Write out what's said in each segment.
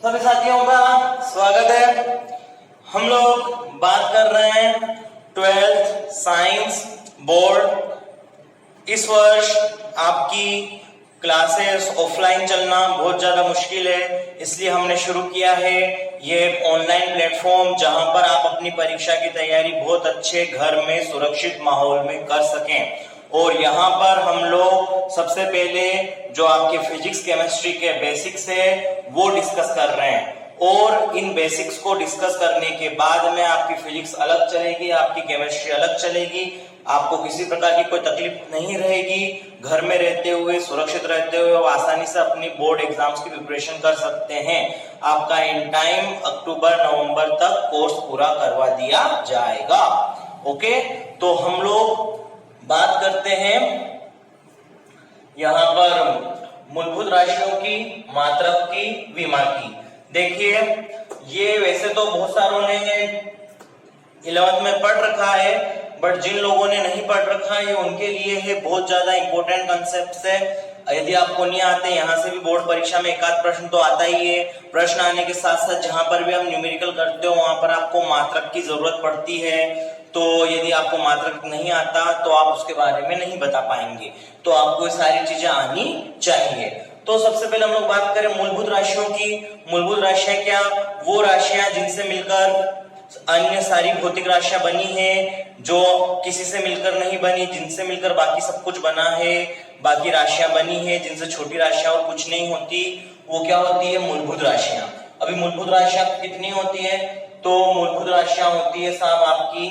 सभी साथियों का स्वागत है। हम लोग बात कर रहे हैं 12th साइंस बोर्ड। इस वर्ष आपकी क्लासेस ऑफलाइन चलना बहुत ज्यादा मुश्किल है, इसलिए हमने शुरू किया है ये ऑनलाइन प्लेटफॉर्म जहां पर आप अपनी परीक्षा की तैयारी बहुत अच्छे घर में सुरक्षित माहौल में कर सकें। और यहाँ पर हम लोग सबसे पहले जो आपके फिजिक्स केमिस्ट्री के बेसिक्स है वो डिस्कस कर रहे हैं, और इन बेसिक्स को डिस्कस करने के बाद में आपकी फिजिक्स अलग चलेगी, आपकी केमिस्ट्री अलग चलेगी। आपको किसी प्रकार की कोई तकलीफ नहीं रहेगी। घर में रहते हुए, सुरक्षित रहते हुए आसानी से अपनी बोर्ड एग्जाम्स की प्रिपरेशन कर सकते हैं। आपका इन टाइम अक्टूबर-नवंबर तक कोर्स पूरा करवा दिया जाएगा। ओके, तो हम लोग बात करते हैं यहां पर मूलभूत राशियों की, मात्रक की, विमा की। देखिए, ये वैसे तो बहुत सारों ने 11th में पढ़ रखा है, बट जिन लोगों ने नहीं पढ़ रखा है उनके लिए है बहुत ज्यादा इंपॉर्टेंट कंसेप्ट है। यदि आपको नहीं आते, यहाँ से भी बोर्ड परीक्षा में एक आध प्रश्न तो आता ही है। प्रश्न आने के साथ साथ जहां पर भी आप न्यूमेरिकल करते हो वहां पर आपको मात्रक की जरूरत पड़ती है। तो यदि आपको मात्रक नहीं आता तो आप उसके बारे में नहीं बता पाएंगे, तो आपको ये सारी चीजें आनी चाहिए। तो सबसे पहले हम लोग बात करें मूलभूत राशियों की। मूलभूत राशियां क्या? वो राशियां जिनसे मिलकर अन्य सारी भौतिक राशियां बनी है, जो किसी से मिलकर नहीं बनी, जिनसे मिलकर बाकी सब कुछ बना है। बाकी राशियां बनी है जिनसे छोटी राशियां और कुछ नहीं होती, वो क्या होती है? मूलभूत राशियां। अभी मूलभूत राशियां कितनी होती है? तो मूलभूत राशियां होती है साहब आपकी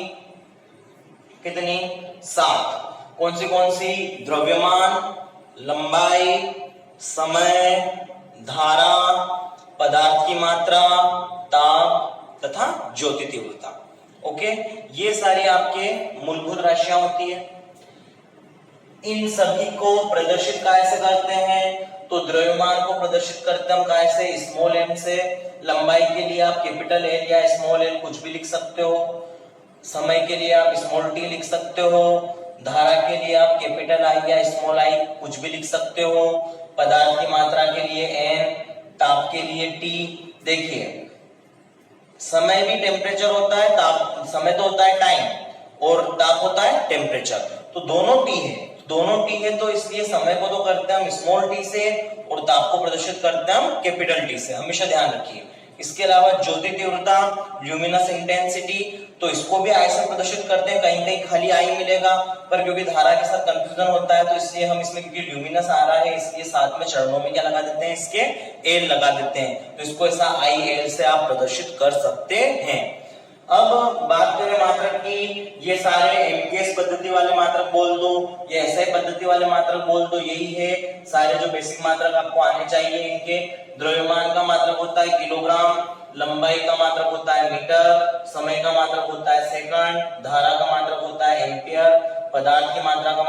कितनी? 7। कौन सी? द्रव्यमान, लंबाई, समय, धारा, पदार्थ की मात्रा, ताप तथा ज्योति तीव्रता। ओके, ये सारी आपके मूलभूत राशियां होती है। इन सभी को प्रदर्शित कैसे करते हैं? तो द्रव्यमान को प्रदर्शित करते हम कैसे? स्मॉल एम से। लंबाई के लिए आप कैपिटल एल या स्मॉल एल कुछ भी लिख सकते हो। समय के लिए आप स्मॉल टी लिख सकते हो। धारा के लिए आप कैपिटल आई या स्मॉल आई कुछ भी लिख सकते हो। पदार्थ की मात्रा के लिए एन, ताप के लिए टी। देखिए, समय भी टेम्परेचर होता है, ताप समय तो होता है टाइम, और ताप होता है टेम्परेचर, तो दोनों टी है। दोनों टी है तो इसलिए समय को तो करते हैं हम स्मॉल टी से और ताप को प्रदर्शित करते हैं हम कैपिटल टी से, हमेशा ध्यान रखिए। इसके अलावा ज्योति तीव्रता, ल्यूमिनस इंटेंसिटी, तो इसको भी आई से प्रदर्शित करते हैं। कहीं कहीं खाली आई मिलेगा, पर क्योंकि धारा के साथ कंफ्यूजन होता है तो इसलिए हम इसमें, क्योंकि ल्यूमिनस आ रहा है इसलिए साथ में चरणों में क्या लगा देते हैं? इसके एल लगा देते हैं, तो इसको ऐसा आई एल से आप प्रदर्शित कर सकते हैं। अब बात करें मात्रक की। ये सारे एमकेएस पद्धति वाले मात्रक बोल दो, ये एसआई पद्धति वाले मात्रक बोल दो, यही है सारे जो बेसिक मात्रक आपको आने चाहिए इनके। द्रव्यमान का मात्रक होता है किलोग्राम, लंबाई का मात्रक होता है मीटर, समय का मात्रक होता है सेकंड, धारा का मात्रक होता है एम्पियर, पदार्थ की मात्रा का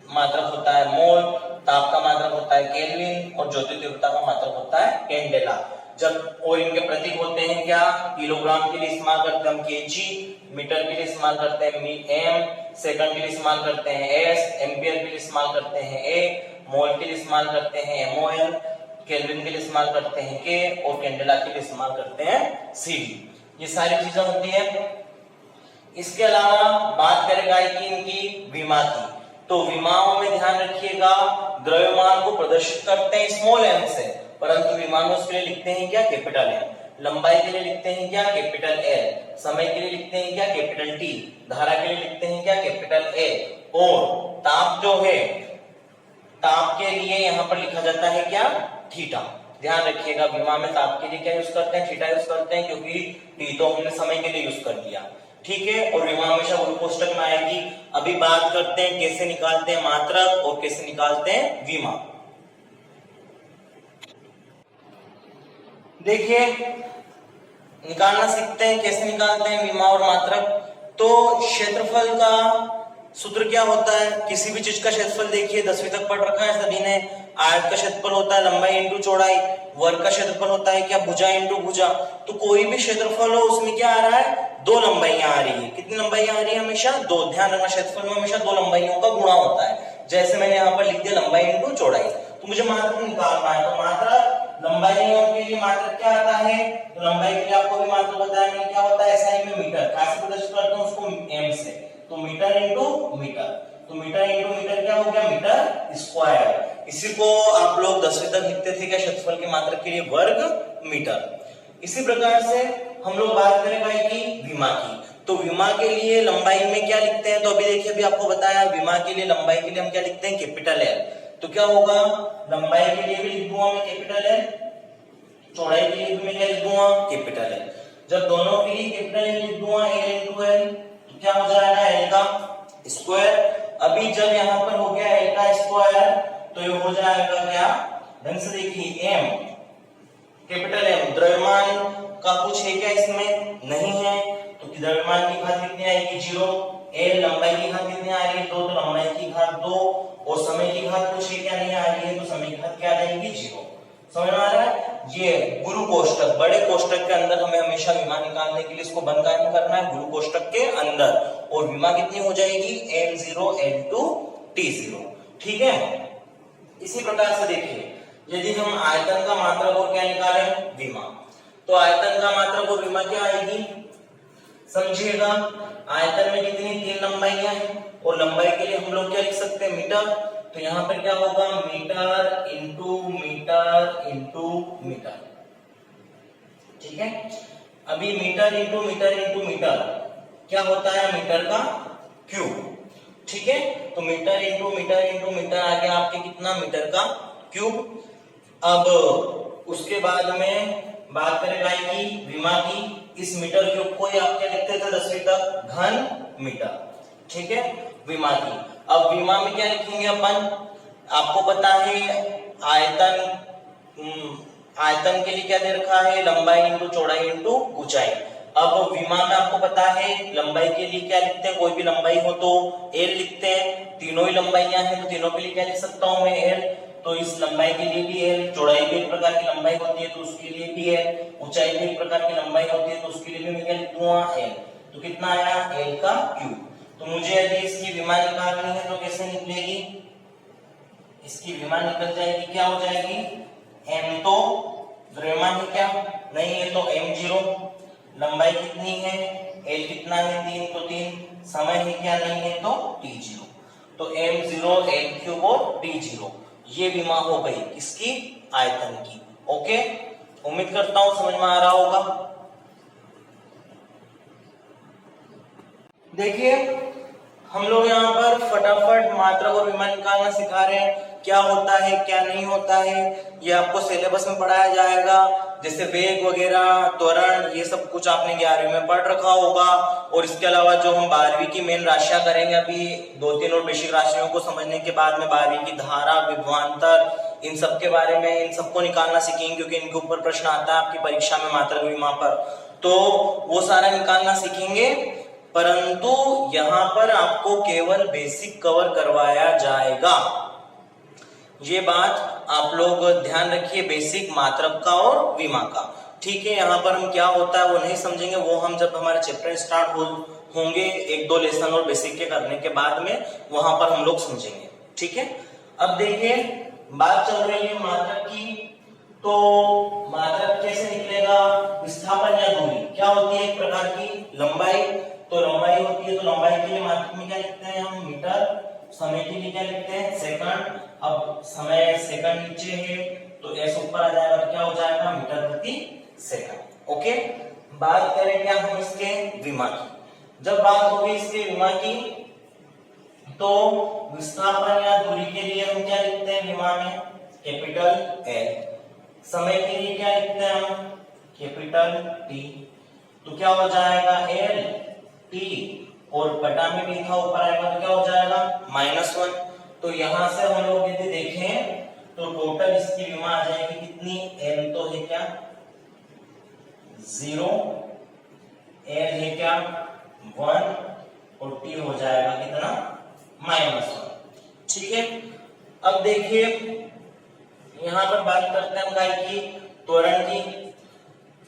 मात्रक होता है मोल, ताप का मात्रक होता है केल्विन, और ज्योति तीव्रता का मात्रक होता है कैंडेला। जब और इनके प्रतीक होते हैं क्या? किलोग्राम के लिए इस्तेमाल करते हैं हम केजी, मीटर के लिए इस्तेमाल करते हैं एम, सेकंड के लिए इस्तेमाल करते हैं एस, एम्पियर के लिए इस्तेमाल करते हैं ए, मोल के लिए इस्तेमाल करते हैं एमओएल, केल्विन के लिए इस्तेमाल करते हैं के, और कैंडेला के लिए इस्तेमाल करते हैं सीडी। ये सारी चीजें होती है। इसके अलावा बात करेगा कि इनकी विमा की, तो विमाओं में ध्यान रखिएगा, द्रव्यमान को प्रदर्शित करते हैं स्मॉल एम से, परंतु विमानों के लिए लिखते हैं क्या? Capital M. लंबाई के लिए लिखते हैं क्या? Capital L. समय के लिए लिखते हैं क्या? Capital T. धारा के लिए लिखते हैं क्या? Capital A. और ताप जो है, ताप के लिए यहाँ पर लिखा जाता है क्या? थीटा। ध्यान रखिएगा, विमा में ताप के लिए क्या यूज करते हैं? थीटा यूज करते हैं, क्योंकि टी तो हमने समय के लिए यूज कर दिया, ठीक है। और विमा हमेशा गुरु कोष्टक में आएगी। अभी बात करते हैं कैसे निकालते हैं मात्रक और कैसे निकालते हैं विमा। देखिए, निकालना सीखते हैं कैसे निकालते हैं विमा और मात्रक। तो क्षेत्रफल का सूत्र क्या होता है? किसी भी चीज का क्षेत्रफल देखिए, 10वीं तक पढ़ रखा है सभी ने। आयत का क्षेत्रफल होता है लंबाई इंटू चौड़ाई, वर्ग का क्षेत्रफल होता है क्या? भुजा इंटू भुजा। तो कोई भी क्षेत्रफल हो उसमें क्या आ रहा है? 2 लंबाइयां आ रही है। कितनी लंबाइयां आ रही है? हमेशा 2। ध्यान रखना, क्षेत्रफल में हमेशा 2 लंबाइयों का गुणा होता है। जैसे मैंने यहाँ पर लिख दिया लंबाई इंटू चौड़ाई, तो मुझे मात्रक निकालना है। तो मात्रक लंबाई के लिए मात्रक क्या आता है, तो लंबाई के लिए आपको भी मात्रक बताया मैंने, क्या होता है एसआई में मीटर, कैसे प्रदर्शित करते हैं उसको एम से, तो मीटर इंटू मीटर, तो मीटर इंटू मीटर क्या हो गया, मीटर स्क्वायर। इसी को आप लोग 10वीं तक लिखते थे क्या, क्षेत्रफल के मात्रक के लिए वर्ग मीटर। इसी प्रकार से हम लोग बात करें भाई की विमा की, तो विमा के लिए लंबाई में क्या लिखते हैं, तो अभी देखिए अभी आपको बताया विमा के लिए लंबाई के लिए हम क्या लिखते हैं, कैपिटल एल, तो क्या होगा, लंबाई के लिए भी लिख दूंगा मैं कैपिटल एल, चौड़ाई के लिए भी मैं क्या लिख दूंगा, कैपिटल एल। जब दोनों के लिए कैपिटल एल लिख दूंगा एल इंटू एल, तो क्या हो जाएगा एल का स्क्वायर। अभी जब यहाँ पर हो गया एल का स्क्वायर, तो ये हो जाएगा क्या, ढंग से देखिए एम, कैपिटल एम, द्रव्यमान का कुछ है क्या इसमें, नहीं है, तो द्रव्यमान की घात कितनी आएगी, 0, एल लंबाई की घात कितनी आ रही है, 2, तो लंबाई की घात 2, और समय की घात कुछ है क्या, नहीं आ रही है, तो समय की घात क्या आ जाएगी, 0। समझ में आ रहा है, ये गुरु कोष्टक, बड़े कोष्टक के अंदर हमें हमेशा विमा निकालने के लिए इसको बंद कायम करना है, गुरु कोष्टक के अंदर, और विमा कितनी हो जाएगी, m0 l2 t0, ठीक है। इसी प्रकार से देखिए यदि हम आयतन का मात्रक और क्या निकालें, विमा, तो आयतन का मात्रक और विमा क्या आएगी, समझिएगा, आयतन में कितनी 3 लंबाइयां हैं, और लंबाई के लिए हम लोग क्या लिख सकते हैं, मीटर, तो यहाँ पर क्या होगा, metre into metre into metre, ठीक है। अभी metre into metre into metre क्या होता है, मीटर का क्यूब, ठीक है, तो मीटर इंटू मीटर आ गया आपके कितना, मीटर का क्यूब। अब उसके बाद में बात करें भाई की विमा की, इस मीटर क्यूब को ही आप क्या लिखते थे 10वीं तक, घन मीटर, ठीक है, विमा की। अब विमा में क्या लिखेंगे अपन, आपको पता है आयतन, आयतन के लिए क्या दे रखा है, लंबाई इंटू चौड़ाई इंटू ऊंचाई। अब विमा में आपको पता है लंबाई के लिए क्या लिखते हैं, कोई भी लंबाई हो तो एल लिखते हैं, तीनों ही लंबाइयां हैं तो तीनों के लिए क्या लिख सकता हूं मैं, एल, तो इस लंबाई के लिए भी एल, चौड़ाई भी एक प्रकार की लंबाई होती है तो उसके लिए भी एल, ऊंचाई भी एक प्रकार की लंबाई होती है तो उसके लिए भी मैं क्या लिख दूंगा, एल, तो कितना आया, एल का क्यूब। तो मुझे यदि इसकी विमा निकालनी है तो कैसे निकलेगी, इसकी विमा निकल जाएगी, क्या हो जाएगी, m, तो द्रव्यमान है क्या, नहीं है तो m0, लंबाई कितनी है, l कितना है 3, तो 3, समय है क्या, नहीं है तो t0, तो m0 l3 और t0, ये विमा हो गई इसकी आयतन की। ओके, उम्मीद करता हूं समझ में आ रहा होगा। देखिए हम लोग यहाँ पर फटाफट मात्रक और विमा निकालना सिखा रहे हैं, क्या होता है क्या नहीं होता है ये आपको सिलेबस में पढ़ाया जाएगा, जैसे वेग वगैरह, त्वरण, ये सब कुछ आपने 11वीं में पढ़ रखा होगा। और इसके अलावा जो हम 12वीं की मेन राशियां करेंगे, अभी 2-3 और बेसिक राशियों को समझने के बाद में 12वीं की धारा, विभवांतर, इन सब के बारे में, इन सबको निकालना सीखेंगे, क्योंकि इनके ऊपर प्रश्न आता है आपकी परीक्षा में मात्रक विमा पर, तो वो सारा निकालना सीखेंगे। परंतु यहाँ पर आपको केवल बेसिक कवर करवाया जाएगा, ये बात आप लोग ध्यान रखिए, बेसिक मात्रक का और विमा का, ठीक है। यहाँ पर हम क्या होता है वो नहीं समझेंगे, वो हम जब हमारे चैप्टर स्टार्ट होंगे 1-2 लेसन और बेसिक के करने के बाद में वहां पर हम लोग समझेंगे, ठीक है। अब देखिए बात चल रही है मात्रक की, तो मात्रक कैसे निकलेगा, विस्थापन या दूरी क्या होती है, एक प्रकार की लंबाई, तो लंबाई होती है, तो लंबाई के लिए मात्रक में क्या लिखते हैं हम, मीटर, समय के लिए क्या लिखते हैं, सेकंड। अब समय सेकंड नीचे है तो एस ऊपर आ जाएगा, तो क्या हो जाएगा, मीटर प्रति सेकंड। ओके, बात करें क्या हम इसके विमा की, जब बात होगी इसके विमा की, तो विस्थापन या दूरी के लिए हम क्या लिखते हैं विमा में, कैपिटल एल, समय के लिए क्या लिखते हैं हम, कैपिटल टी, तो क्या हो जाएगा एल टी, और बटा में भी लिखा ऊपर आएगा तो क्या हो जाएगा -1। तो यहां से हम लोग यदि देखें तो टोटल इसकी विमा आ जाएगी कितनी, एल तो है क्या 0, एल है क्या 1, और टी हो जाएगा कितना -1, ठीक है। अब देखिए यहां पर बात करते हैं हम गाय की त्वरण की,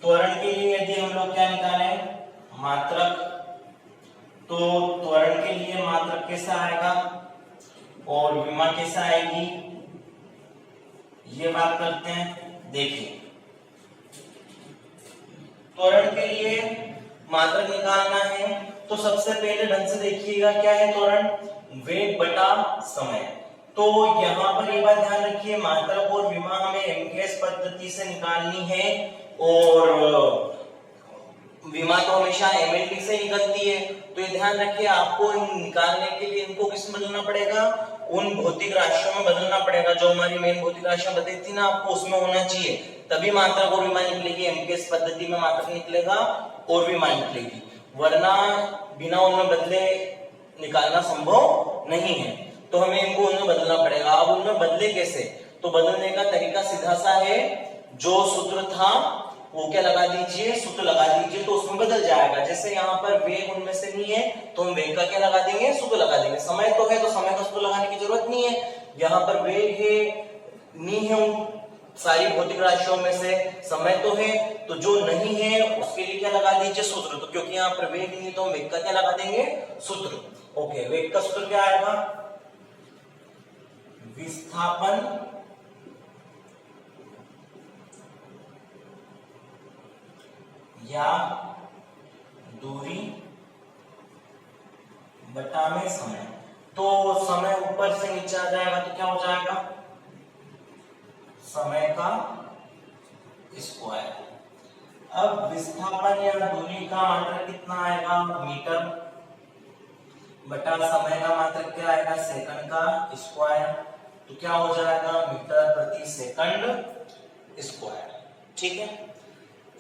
त्वरण के लिए यदि हम लोग क्या निकालें, मात्रक, तो त्वरण के लिए मात्रक कैसा आएगा और विमा कैसा आएगी, ये बात करते हैं। देखिए त्वरण के लिए मात्रक निकालना है तो सबसे पहले ढंग से देखिएगा क्या है त्वरण, वेग बटा समय। तो यहाँ पर ये बात ध्यान रखिए, मात्रक और विमा हमें एमकेएस पद्धति से निकालनी है और विमा तो हमेशा एमएलटी से निकलती है। तो ये ध्यान रखिए आपको निकालने के लिए इनको किस में बदलना पड़ेगा, उन भौतिक राशियों में बदलना पड़ेगा जो हमारी मेन भौतिक राशियां बताई थी ना आपको, उसमें होना चाहिए, तभी मात्रक और विमा निकलेगी। एमकेएस पद्धति में मात्रक निकलेगा और विमा निकलेगी, वरना बिना उनमें बदले निकालना संभव नहीं है। तो हमें इनको उनमें बदलना पड़ेगा। अब उनमें बदले कैसे, तो बदलने का तरीका सीधा सा है, जो सूत्र था वो क्या लगा दीजिए, सूत्र लगा दीजिए, तो उसमें बदल जाएगा। जैसे यहाँ पर वेग उनमें से नहीं है तो हम वेग का क्या लगा देंगे, सूत्र लगा देंगे। समय तो है तो समय का सूत्र लगाने की जरूरत नहीं है। यहाँ पर वेग है, नहीं है उन सारी भौतिक राशियों में से, समय तो है, तो जो नहीं है उसके लिए क्या लगा दीजिए, सूत्र। तो क्योंकि यहाँ पर वेग नहीं है तो हम वेग का क्या लगा देंगे, सूत्र। ओके, वेग का सूत्र क्या आएगा, विस्थापन या दूरी बटा में समय। तो समय ऊपर से नीचे आ जाएगा तो क्या हो जाएगा, समय का स्क्वायर। अब विस्थापन या दूरी का मात्रक कितना आएगा, मीटर, बटा समय का मात्रक क्या आएगा, सेकंड का स्क्वायर। तो क्या हो जाएगा, मीटर प्रति सेकंड स्क्वायर। ठीक है,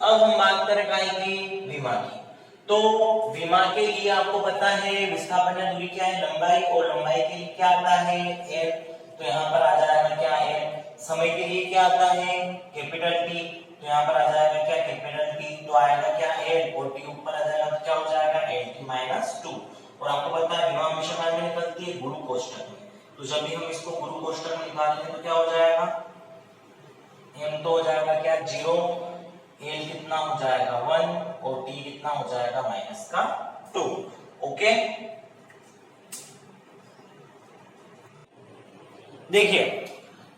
अब हम बात करेंगे कि विमा की। तो विमा के लिए आपको पता है विस्थापन या दूरी क्या है, लंबाई, और लंबाई के लिए क्या आता है, एल। तो यहाँ पर आ जाएगा क्या, एल। समय के लिए क्या आता है, कैपिटल टी। तो यहाँ पर आ जाएगा क्या, कैपिटल टी। तो आएगा क्या, एल, और टी ऊपर आ जाएगा तो क्या हो जाएगा, एल टी माइनस 2। और आपको पता है विमा हमेशा मान में निकलती है गुरु कोष्ठक में। तो जब भी हम इसको गुरु कोष्ठक में निकालेंगे तो क्या हो जाएगा, एम तो हो जाएगा क्या, 0, एल कितना हो जाएगा 1, और टी कितना हो जाएगा माइनस का 2। ओके, देखिए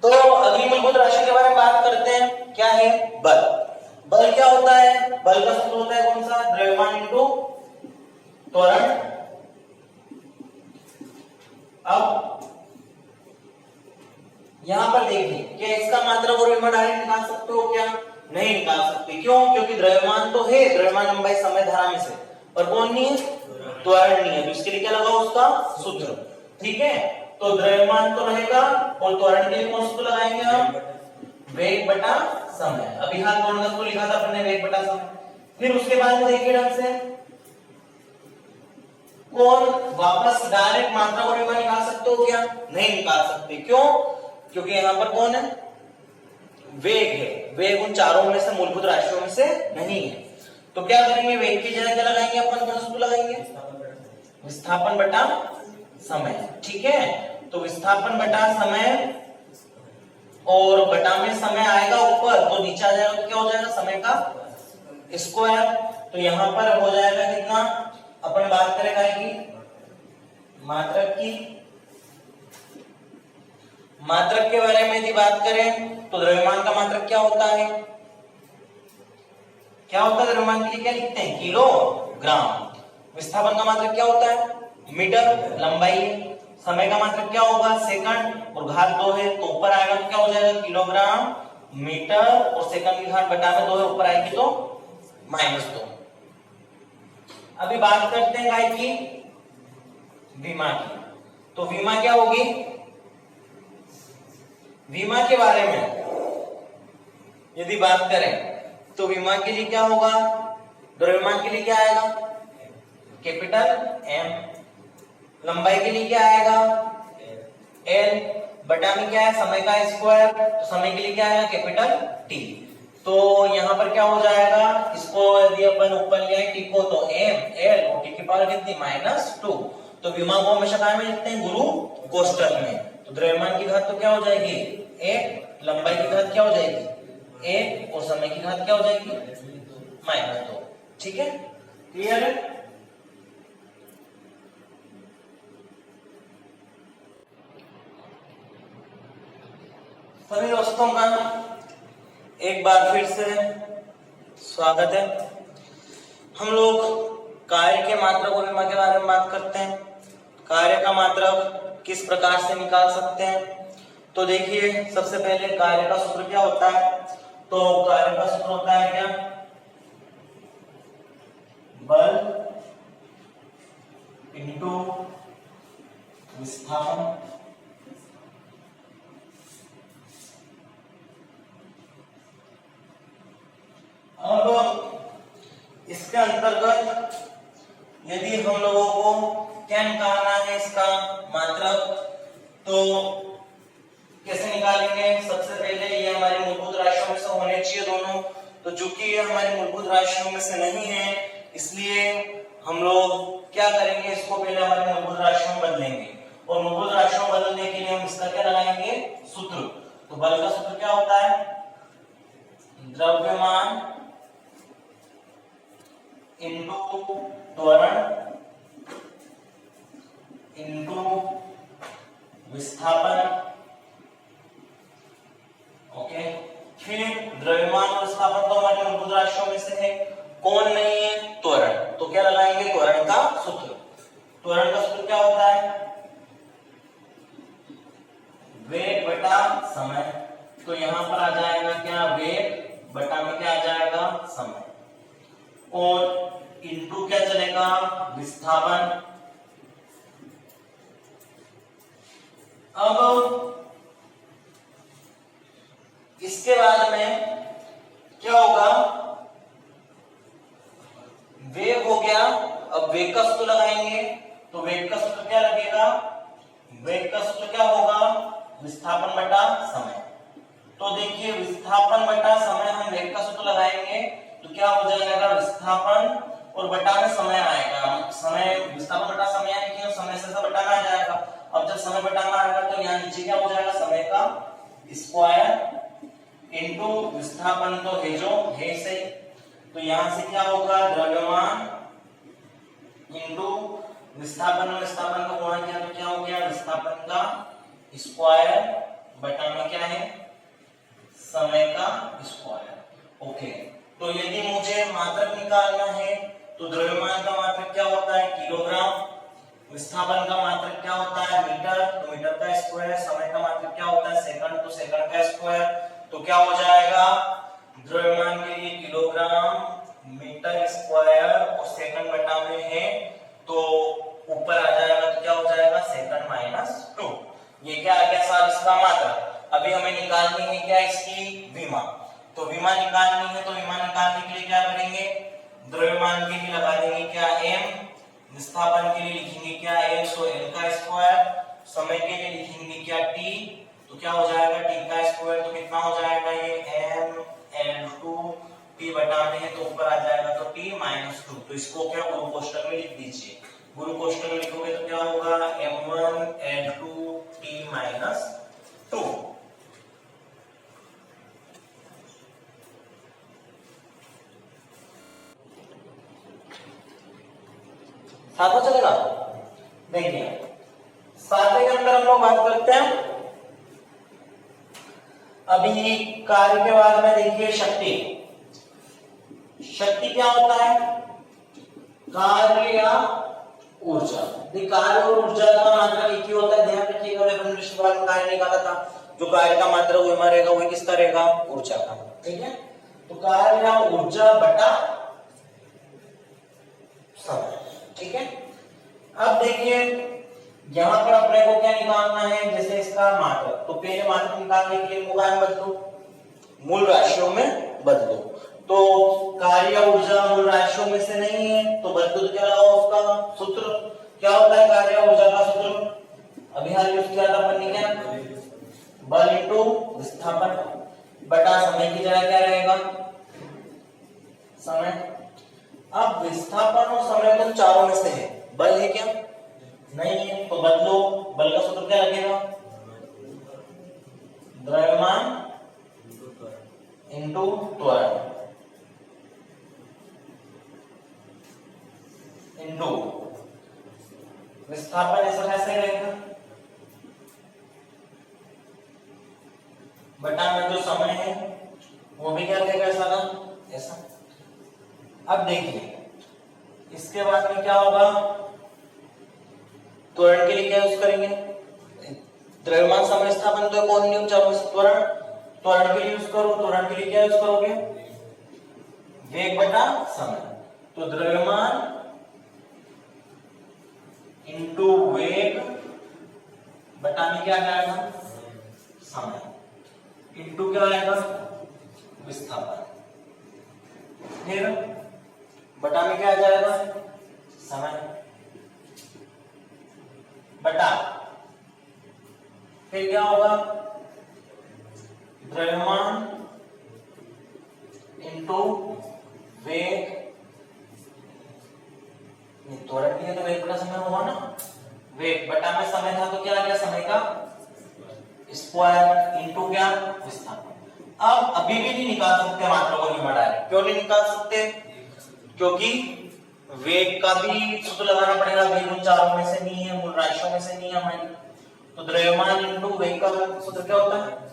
तो अगली मूलभूत राशि के बारे में बात करते हैं, क्या है, बल। बल क्या होता है, बल का सूत्र होता है कौन सा, द्रव्यमान इंटू त्वरण। अब यहां पर देखिए, क्या इसका मात्रक और विमा डायरेक्ट निकाल सकते हो क्या, नहीं निकाल सकते। क्यों, क्योंकि द्रव्यमान तो है, द्रव्यमान लंबाई समय धारा में से, पर कौन नहीं है, त्वरण नहीं है। तो इसके लिए क्या लगा, उसका सूत्र। ठीक है, तो द्रव्यमान तो रहेगा और त्वरण के लिए कौन सूत्र लगाएंगे हम, वेग बटा समय। अभी हाथ त्वरण का सूत्र लिखा था अपने, वेग बटा समय। फिर उसके बाद में देखिए ढंग से, कौन वापस डायरेक्ट मात्रा और विमा निकाल सकते हो क्या, नहीं निकाल सकते। क्यों, क्योंकि यहाँ पर कौन है, वेग है। वेग उन चारों में से, मूलभूत राशियों में से नहीं है। तो क्या करेंगे, वेग की जगह क्या लगाएंगे अपन, कौन सूत्र लगाएंगे, विस्थापन बटा समय। ठीक है, तो विस्थापन बटा समय, और बटा में समय आएगा ऊपर तो नीचे आ जाएगा तो क्या हो जाएगा, समय का स्क्वायर। तो यहां पर हो जाएगा कितना, अपन बात करेगा कि मात्रक की, मात्रक के बारे में यदि बात करें तो द्रव्यमान का मात्रक क्या होता है, क्या होता है, द्रव्यमान के लिए क्या लिखते हैं, किलोग्राम। विस्थापन का मात्रक क्या होता है, मीटर, लंबाई। समय का मात्रक क्या होगा, सेकंड, और घात 2 है तो ऊपर आएगा तो क्या हो जाएगा, किलोग्राम मीटर, और सेकंड की घात बटा में 2 है, ऊपर आएगी तो -2। अभी बात करते हैं गाय की, विमा की। तो विमा क्या होगी, विमा के बारे में यदि बात करें तो विमा के लिए क्या होगा, द्रव्यमान के लिए क्या आएगा, कैपिटल एम। लंबाई के लिए क्या आएगा, एल, बटा में क्या है, समय का स्क्वायर। तो समय के लिए क्या आएगा, कैपिटल टी। तो यहां पर क्या हो जाएगा, इसको यदि अपन ऊपर ले आए टी को तो एम, एल, और टी की पावर कितनी, -2। तो विमा को हमेशा कहां में लिखते हैं, गुरु कोष्ठक में। तो द्रव्यमान की घात तो क्या हो जाएगी, 1, लंबाई की घात क्या हो जाएगी, 1, और समय की घात क्या हो जाएगी, -2। ठीक है, क्लियर है। सभी दोस्तों का एक बार फिर से स्वागत है। हम लोग कार्य के मात्रक और विमा के बारे में बात करते हैं। कार्य का मात्रक किस प्रकार से निकाल सकते हैं? तो देखिए, सबसे पहले कार्य का सूत्र क्या होता है? तो कार्य का सूत्र होता है क्या? बल इंटू विस्थापन। अब इसके अंतर्गत यदि हम लोगों को क्या निकालना है, इसका मात्रक, तो कैसे निकालेंगे? सबसे पहले ये हमारी मूलभूत राशियों में से होने चाहिए दोनों। तो चूंकि ये हमारी मूलभूत राशियों में से नहीं है, इसलिए हम लोग क्या करेंगे, इसको पहले हमारी मूलभूत राशियों में बदलेंगे। और मूलभूत राशियों में बदलने के लिए हम इसका क्या लगाएंगे? सूत्र। तो बल का सूत्र क्या होता है? द्रव्यमान इंटू त्वरण इंटू विस्थापन। ओके, फिर द्रव्यमान और विस्थापन तो हमारी मूलभूत राशियों में से है, कौन नहीं है? त्वरण। तो क्या लगाएंगे? त्वरण का सूत्र। त्वरण का सूत्र क्या होता है? वेग बटा समय। तो यहां पर आ जाएगा क्या? वेग बटा में क्या आ जाएगा? समय। और इनटू क्या चलेगा? विस्थापन। अब इसके बाद में क्या होगा? वेग हो गया। अब वेग का सूत्र लगाएंगे। तो वेग का सूत्र क्या लगेगा? वेग का सूत्र क्या होगा? विस्थापन बटा समय। तो देखिए, विस्थापन बटा समय हम वेग का सूत्र लगाएंगे तो क्या हो जाएगा? विस्थापन और बटा में समय आएगा। समय विस्थापन बटा समय यानी कि समय से बटाना आ जाएगा। अब जब समय बटाना आएगा तो यहाँ नीचे क्या हो जाएगा? समय का स्क्वायर इंटू विस्थापन तो है जो है सही। तो यहां से क्या होगा? द्रव्यमान इंटू विस्थापन और विस्थापन का गुणा किया तो क्या हो गया? विस्थापन का स्क्वायर बटा में क्या है? समय का स्क्वायर। ओके, तो यदि मुझे मात्रक निकालना है तो द्रव्यमान का मात्रक क्या होता है? किलोग्राम। विस्थापन का मात्रक क्या होता है? मीटर। तो मीटर का स्क्वायर। समय का मात्रक क्या होता है? सेकंड। तो सेकंड का स्क्वायर। तो क्या हो जाएगा? द्रव्यमान के लिए किलोग्राम मीटर स्क्वायर और सेकंड बटा में है तो ऊपर आ जाएगा तो क्या हो जाएगा? Second minus 2। ये क्या आ गया साहब? इसका मात्रक। अभी हमें निकालनी है क्या? इसकी विमा। तो विमा निकालनी है तो विमा निकालने के लिए क्या करेंगे? द्रव्यमान के लिए लगा देंगे क्या? m। विस्थापन के लिए लिखेंगे क्या? l। तो l का स्क्वायर। समय के लिए लिखेंगे क्या? t। तो क्या हो जाएगा? t का स्क्वायर। तो कितना हो जाएगा? ये m l2 t बटा में है तो ऊपर आ जाएगा तो t माइनस 2। तो इसको क्या गुरु कोष्ठक में लिख दीजिए। गुरु कोष्ठक में लिखोगे तो क्या होगा? m1 l2 t minus 2। सातवां चलेगा। देखिए, सातवें के अंदर हम लोग बात करते हैं अभी कार्य के बाद में। देखिए, शक्ति। शक्ति क्या होता है? कार्य या ऊर्जा। कार्य और ऊर्जा का मात्रक एक ही होता है, ध्यान रखिएगा। अपन कार्य निकाला था, जो कार्य का मात्रक वो हमारा रहेगा, वो किसका रहेगा? ऊर्जा का। ठीक है, तो कार्य या ऊर्जा बटा समय। ठीक है, अब देखिए यहां पर अपने को क्या निकालना है? जैसे इसका मात्रक, तो पहले मात्रक निकालने के लिए मूल बदलो, मूल राशियों में बदलो। तो कार्य या ऊर्जा मूल राशियों में से नहीं है तो बदलो तो क्या लगाओ? उसका सूत्र क्या होता है? कार्य या ऊर्जा का सूत्र अभी हाल यूज किया था अपन ने, क्या? बल इंटू विस्थापन बटा समय की जगह क्या रहेगा? समय। अब विस्थापन और समय तो चारों में से है, बल है क्या? नहीं है, तो बदलो। बल का सूत्र क्या लगेगा? द्रव्यमान इंटू त्वरण इंटू विस्थापन। ऐसा कैसे रहेगा? बटा में जो समय है वो भी क्या देगा ऐसा ना ऐसा। अब देखिए इसके बाद में क्या होगा, त्वरण के लिए क्या यूज करेंगे, द्रव्यमान समय विस्थापन तो कौन नहीं त्वरण, त्वरण के लिए यूज करो, त्वरण के लिए क्या यूज करोगे, वेग बटा समय। तो द्रव्यमान इंटू वेग बटा में क्या आएगा समय, इंटू क्या आएगा विस्थापन, फिर बटा में क्या आ जाएगा समय, बटा फिर क्या होगा द्रव्यमान इंटू वेग, त्वरण के लिए तो वेग बटा समय होगा ना, वेग बटा में समय था तो क्या आ गया समय का स्क्वायर इंटू क्या विस्थापन। अब अभी भी नहीं निकाल सकते मात्रा को लिमिट डायरेक्ट, क्यों नहीं निकाल सकते, क्योंकि वेग का भी सूत्र लगाना पड़ेगा, वेग उन चारों में से नहीं है, मूल राशियों में से नहीं है हमारी। तो द्रव्यमान इंटू वेग का सूत्र क्या होता है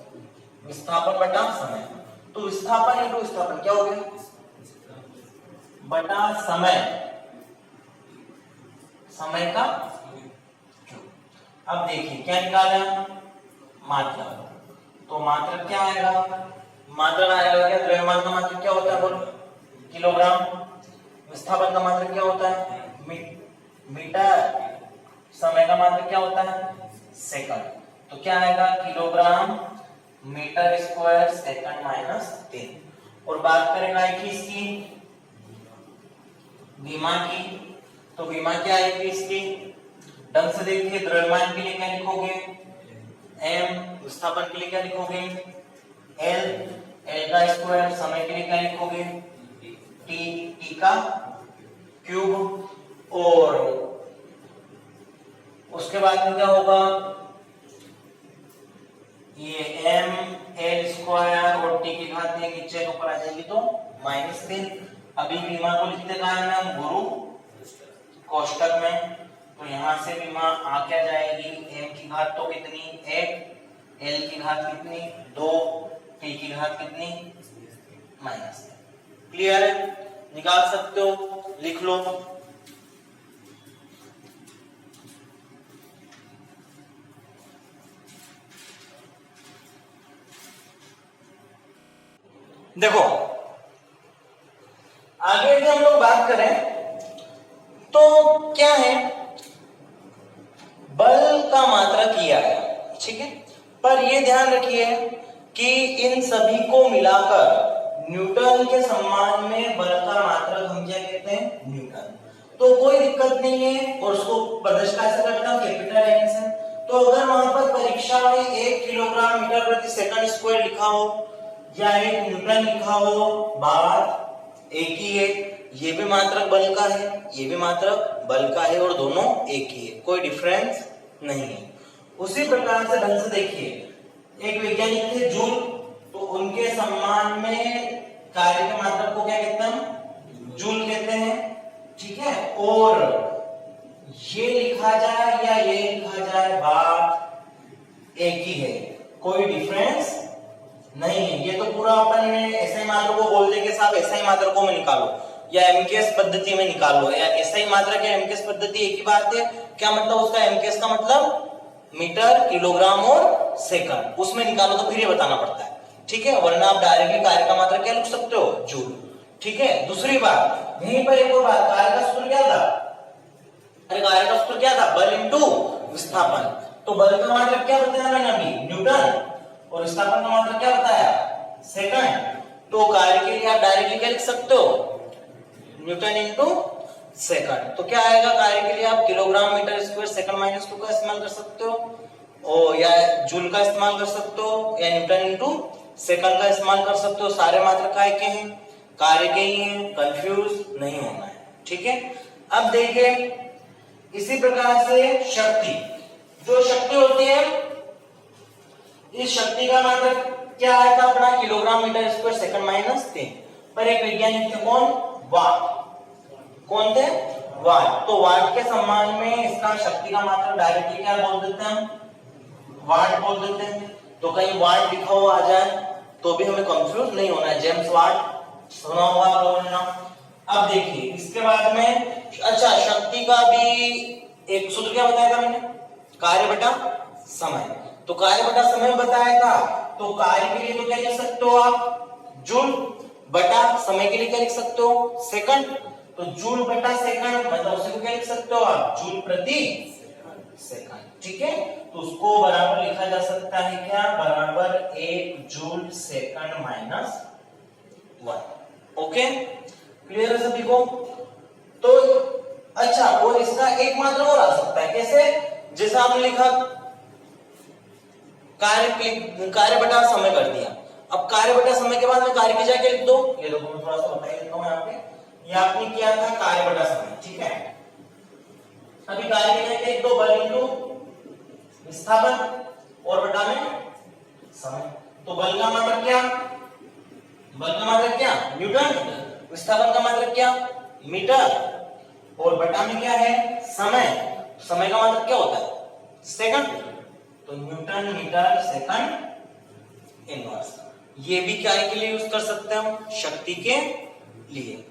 विस्थापन बटा समय। तो विस्थापन इंटू विस्थापन क्या हो गया बटा समय, समय का। अब देखिए क्या निकाला मात्रा, तो मात्रा क्या आएगा, मात्रा आएगा क्या, द्रव्यमान का मात्रा क्या होता है बोलो किलोग्राम, विस्थापन का मात्रा क्या होता है मीटर, समय का मात्रा क्या होता है सेकंड। तो क्या आएगा kilogram metre square second minus 3। और बात करें इसकी बीमा की, तो बीमा क्या आएगी इसकी, ढंग से देखिए द्रव्यमान के लिए क्या लिखोगे m, विस्थापन के लिए क्या लिखोगे l, l का स्क्वायर, समय के लिए क्या लिखोगे t, t का क्यूब, और उसके बाद में क्या होगा ये m l स्क्वायर और t की घात नीचे ऊपर आ जाएगी तो -3। अभी बीमा को लिखते कहां है हम गुरु कोष्टक में, तो यहां से बीमा आ क्या जाएगी m की घात तो कितनी 1, l की घात कितनी 2, t की घात कितनी -3। क्लियर है, निकाल सकते हो, लिख लो। देखो आगे यदि हम लोग बात करें तो क्या है, बल का मात्रक किया है, ठीक है, पर यह ध्यान रखिए कि इन सभी को मिलाकर न्यूटन के सम्मान में बल का मात्रक हम क्या कहते हैं न्यूटन। तो कोई दिक्कत नहीं है, और उसको प्रदर्शित कैसे करते हैं कैपिटल एन से। तो अगर वहां पर परीक्षा में 1 किलोग्राम मीटर प्रति सेकंड स्क्वायर लिखा हो या 1 न्यूटन लिखा हो, बात एक ही है, ये भी मात्रक बल का है, ये भी मात्रक बल का है, और दोनों एक ही है, कोई डिफरेंस नहीं है। उसी प्रकार से ढंग से देखिए, एक वैज्ञानिक थे जूल, तो उनके सम्मान में कार्य के मात्रक को क्या कहते हैं जूल कहते हैं, ठीक है। और ये लिखा जाए या ये लिखा जाए बात एक ही है, कोई डिफरेंस नहीं है। ये तो पूरा अपन ने ऐसे ही मात्रक को बोलते के साथ ऐसा ही मात्रकों में निकालो या एमकेएस पद्धति में निकालो, या ऐसा ही मात्रक या एमकेएस पद्धति एक ही बात है। क्या मतलब उसका एमकेएस का मतलब मीटर किलोग्राम और सेकंड, उसमें निकालो तो फिर ये बताना पड़ता है, ठीक है, वरना आप डायरेक्टली कार्य का मात्रक क्या लिख सकते हो जूल, ठीक है। दूसरी बात यहीं पर एक और बात, कार्य का सूत्र क्या था, कार्य का सूत्र क्या था बल इंटू विस्थापन। तो बल का मात्रक क्या बताया मैंने अभी न्यूटन, और विस्थापन का मात्रक क्या बताया सेकंड। तो कार्य के लिए आप डायरेक्टली क्या लिख सकते हो न्यूटन इंटू सेकंड। तो क्या आएगा कार्य के लिए आप kilogram metre square second minus 2 का इस्तेमाल कर सकते हो, और या जूल का इस्तेमाल कर सकते हो, या न्यूटन इंटू सेकंड का इस्तेमाल कर सकते हो। सारे मात्रक काय के हैं कार्य के ही हैं, कंफ्यूज नहीं होना है, ठीक है। अब देखिए इसी प्रकार से शक्ति, जो शक्ति होती है, इस शक्ति का मात्रक क्या आया था अपना kilogram metre square second minus 3। पर एक वैज्ञानिक थे कौन वाट, कौन थे वाट। तो वाट के सम्मान में इसका शक्ति का मात्रक डायरेक्टली क्या बोल देते हैं हम वाट बोल देते हैं। तो कहीं वाट लिखा हुआ आ जाए तो भी हमें कंफ्यूज नहीं होना है। जेम्स वाट सुना होगा आप लोगों ने नाम। अब देखिए इसके बाद में, अच्छा शक्ति का भी एक सूत्र क्या बताया था मैंने, कार्य बटा समय। तो कार्य बटा समय बताया था, तो कार्य के लिए तो क्या लिख सकते हो आप, जूल, बटा समय के लिए क्या लिख सकते हो, सेकंड। तो जूल बटा सेकंड मतलब उसे क्या लिख सकते हो आप, जूल प्रति सेकंड। ठीक है, तो उसको बराबर लिखा जा सकता है क्या, बराबर 1 joule second minus 1। Okay, clear है सभी को। तो अच्छा, और इसका एक मात्रा और आ सकता है, कैसे, जैसा आपने लिखा कार्य बटा समय कर दिया। अब कार्य बटा समय के बाद में कार्य की जगह लिख दो, ये देखो मैं थोड़ा सा बता देता हूं यहाँ पे। ये आपने किया था कार्य बटा समय, ठीक है। अभी कार्य की जगह लिख दो बल इंटू विस्थापन और बटा में समय। तो बल का मात्रक क्या, बल का मात्रक क्या, न्यूटन। विस्थापन का मात्रक क्या, मीटर। और बटा में क्या है, समय। समय का मात्रक क्या होता है, सेकंड। तो न्यूटन मीटर सेकंड इनवर्स। ये भी क्या के लिए यूज कर सकते हैं हम, शक्ति के लिए।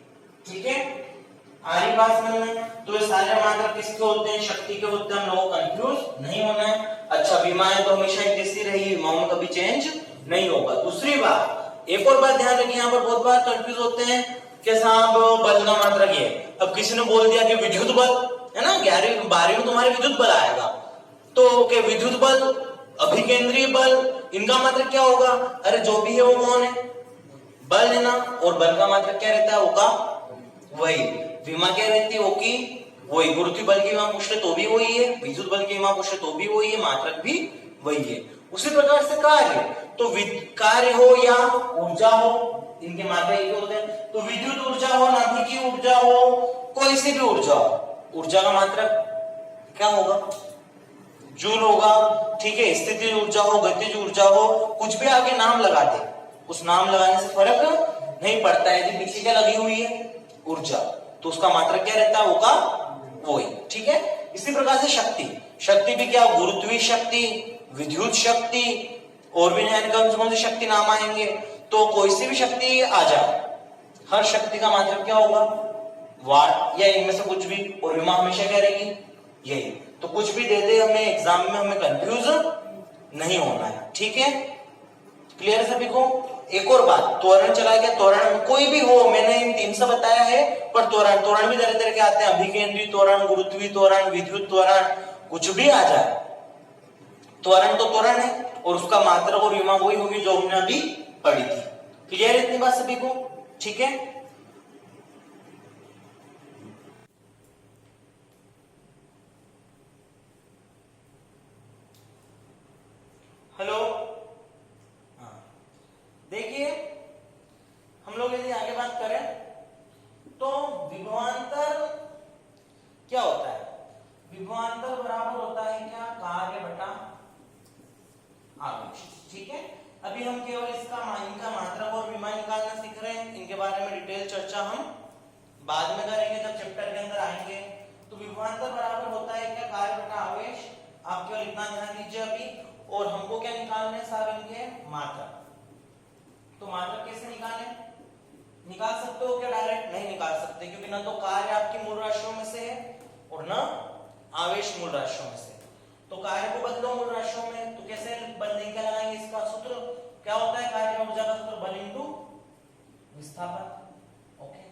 ठीक है, आ रही बात समझ में। तो ये सारे मात्रक किसके होते हैं, शक्ति के होते हैं। हम लोगों को कंफ्यूज नहीं होना है। अच्छा, विमाएं तो हमेशा एक जैसी रही, विमाओं में कभी चेंज नहीं होगा। दूसरी बात, एक और बात ध्यान रखिए, यहाँ पर बहुत बार कंफ्यूज होते हैं कि साहब बल का मात्रक ये। अब किसी ने बोल दिया कि विद्युत बल है ना, 11वीं 12वीं में तुम्हारे विद्युत बल आएगा, तो क्या विद्युत बल, अभिकेंद्रीय बल, इनका मात्रक क्या होगा। अरे जो भी है वो कौन है, बल है ना। और बल का मात्रक क्या रहता है, वो का वही। विमा क्या रहती है, वो की वही। गुरुत्वीय बल की विमा पूछ ले तो भी वही है, विद्युत बल की विमा पूछ ले तो भी वही है, मात्रक भी वही है। उसी प्रकार से कार्य, तो कार्य हो या ऊर्जा हो, इनके मात्रा एक होते हैं। तो विद्युत ऊर्जा हो, नाभिकीय ऊर्जा हो, कोई सी भी ऊर्जा हो, ऊर्जा का मात्रक क्या होगा, जूल होगा। ठीक है, स्थितिज ऊर्जा हो, गतिज ऊर्जा हो, कुछ भी आगे नाम लगा दे, उस नाम लगाने से फर्क नहीं पड़ता है। यदि पीछे क्या लगी हुई है, ऊर्जा, तो उसका मात्रक क्या रहता है, वो का वही। ठीक है, इसी प्रकार से शक्ति, शक्ति भी क्या, गुरुत्वीय शक्ति, विद्युत शक्ति, और भी कौन कौन सी शक्ति नाम आएंगे। तो कोई सी भी शक्ति आ जाए, हर शक्ति का मात्रक क्या होगा, वाट या इनमें से कुछ भी। और विमा हमेशा क्या रहेगी, यही। तो कुछ भी दे दे हमें एग्जाम में, हमें कंफ्यूज नहीं होना है। ठीक है, क्लियर है सभी को। एक और बात, त्वरण चला गया, त्वरण कोई भी हो, मैंने इन 3 से बताया है, पर त्वरण भी तरह तरह के आते हैं, अभिकेंद्रीय त्वरण, गुरुत्वीय त्वरण, विद्युत त्वरण, कुछ भी आ जाए, त्वरण तो त्वरण है, और उसका मात्रक और विमा वही होगी जो हमने अभी पढ़ी थी। क्लियर है इतनी बात सभी को, ठीक है। हेलो, हाँ देखिए, हम लोग यदि आगे बात करें तो विभवांतर क्या होता है, विभवांतर बराबर होता है क्या, कार्य बटा आवेश। ठीक है, अभी हम केवल इनका मात्रक और विमा निकालना सीख रहे हैं, इनके बारे में डिटेल चर्चा हम बाद में करेंगे जब चैप्टर के अंदर आएंगे। तो विभवांतर बराबर होता है क्या, कार्य बटा आवेश। आप केवल इतना ध्यान दीजिए अभी। और हमको क्या निकालने साहब, इनके मात्रक। तो मात्रक कैसे निकालें, निकाल सकते हो क्या डायरेक्ट, नहीं निकाल सकते, क्योंकि ना तो कार्य आपकी मूल राशियों में से है और ना आवेश मूल राशियों में से। तो कार्य को बदलो मूल राशियों में, तो कैसे बदलेंगे, क्या लगाएंगे, इसका सूत्र क्या होता है, कार्य में ऊर्जा का सूत्र बल इंटू विस्थापन। ओके,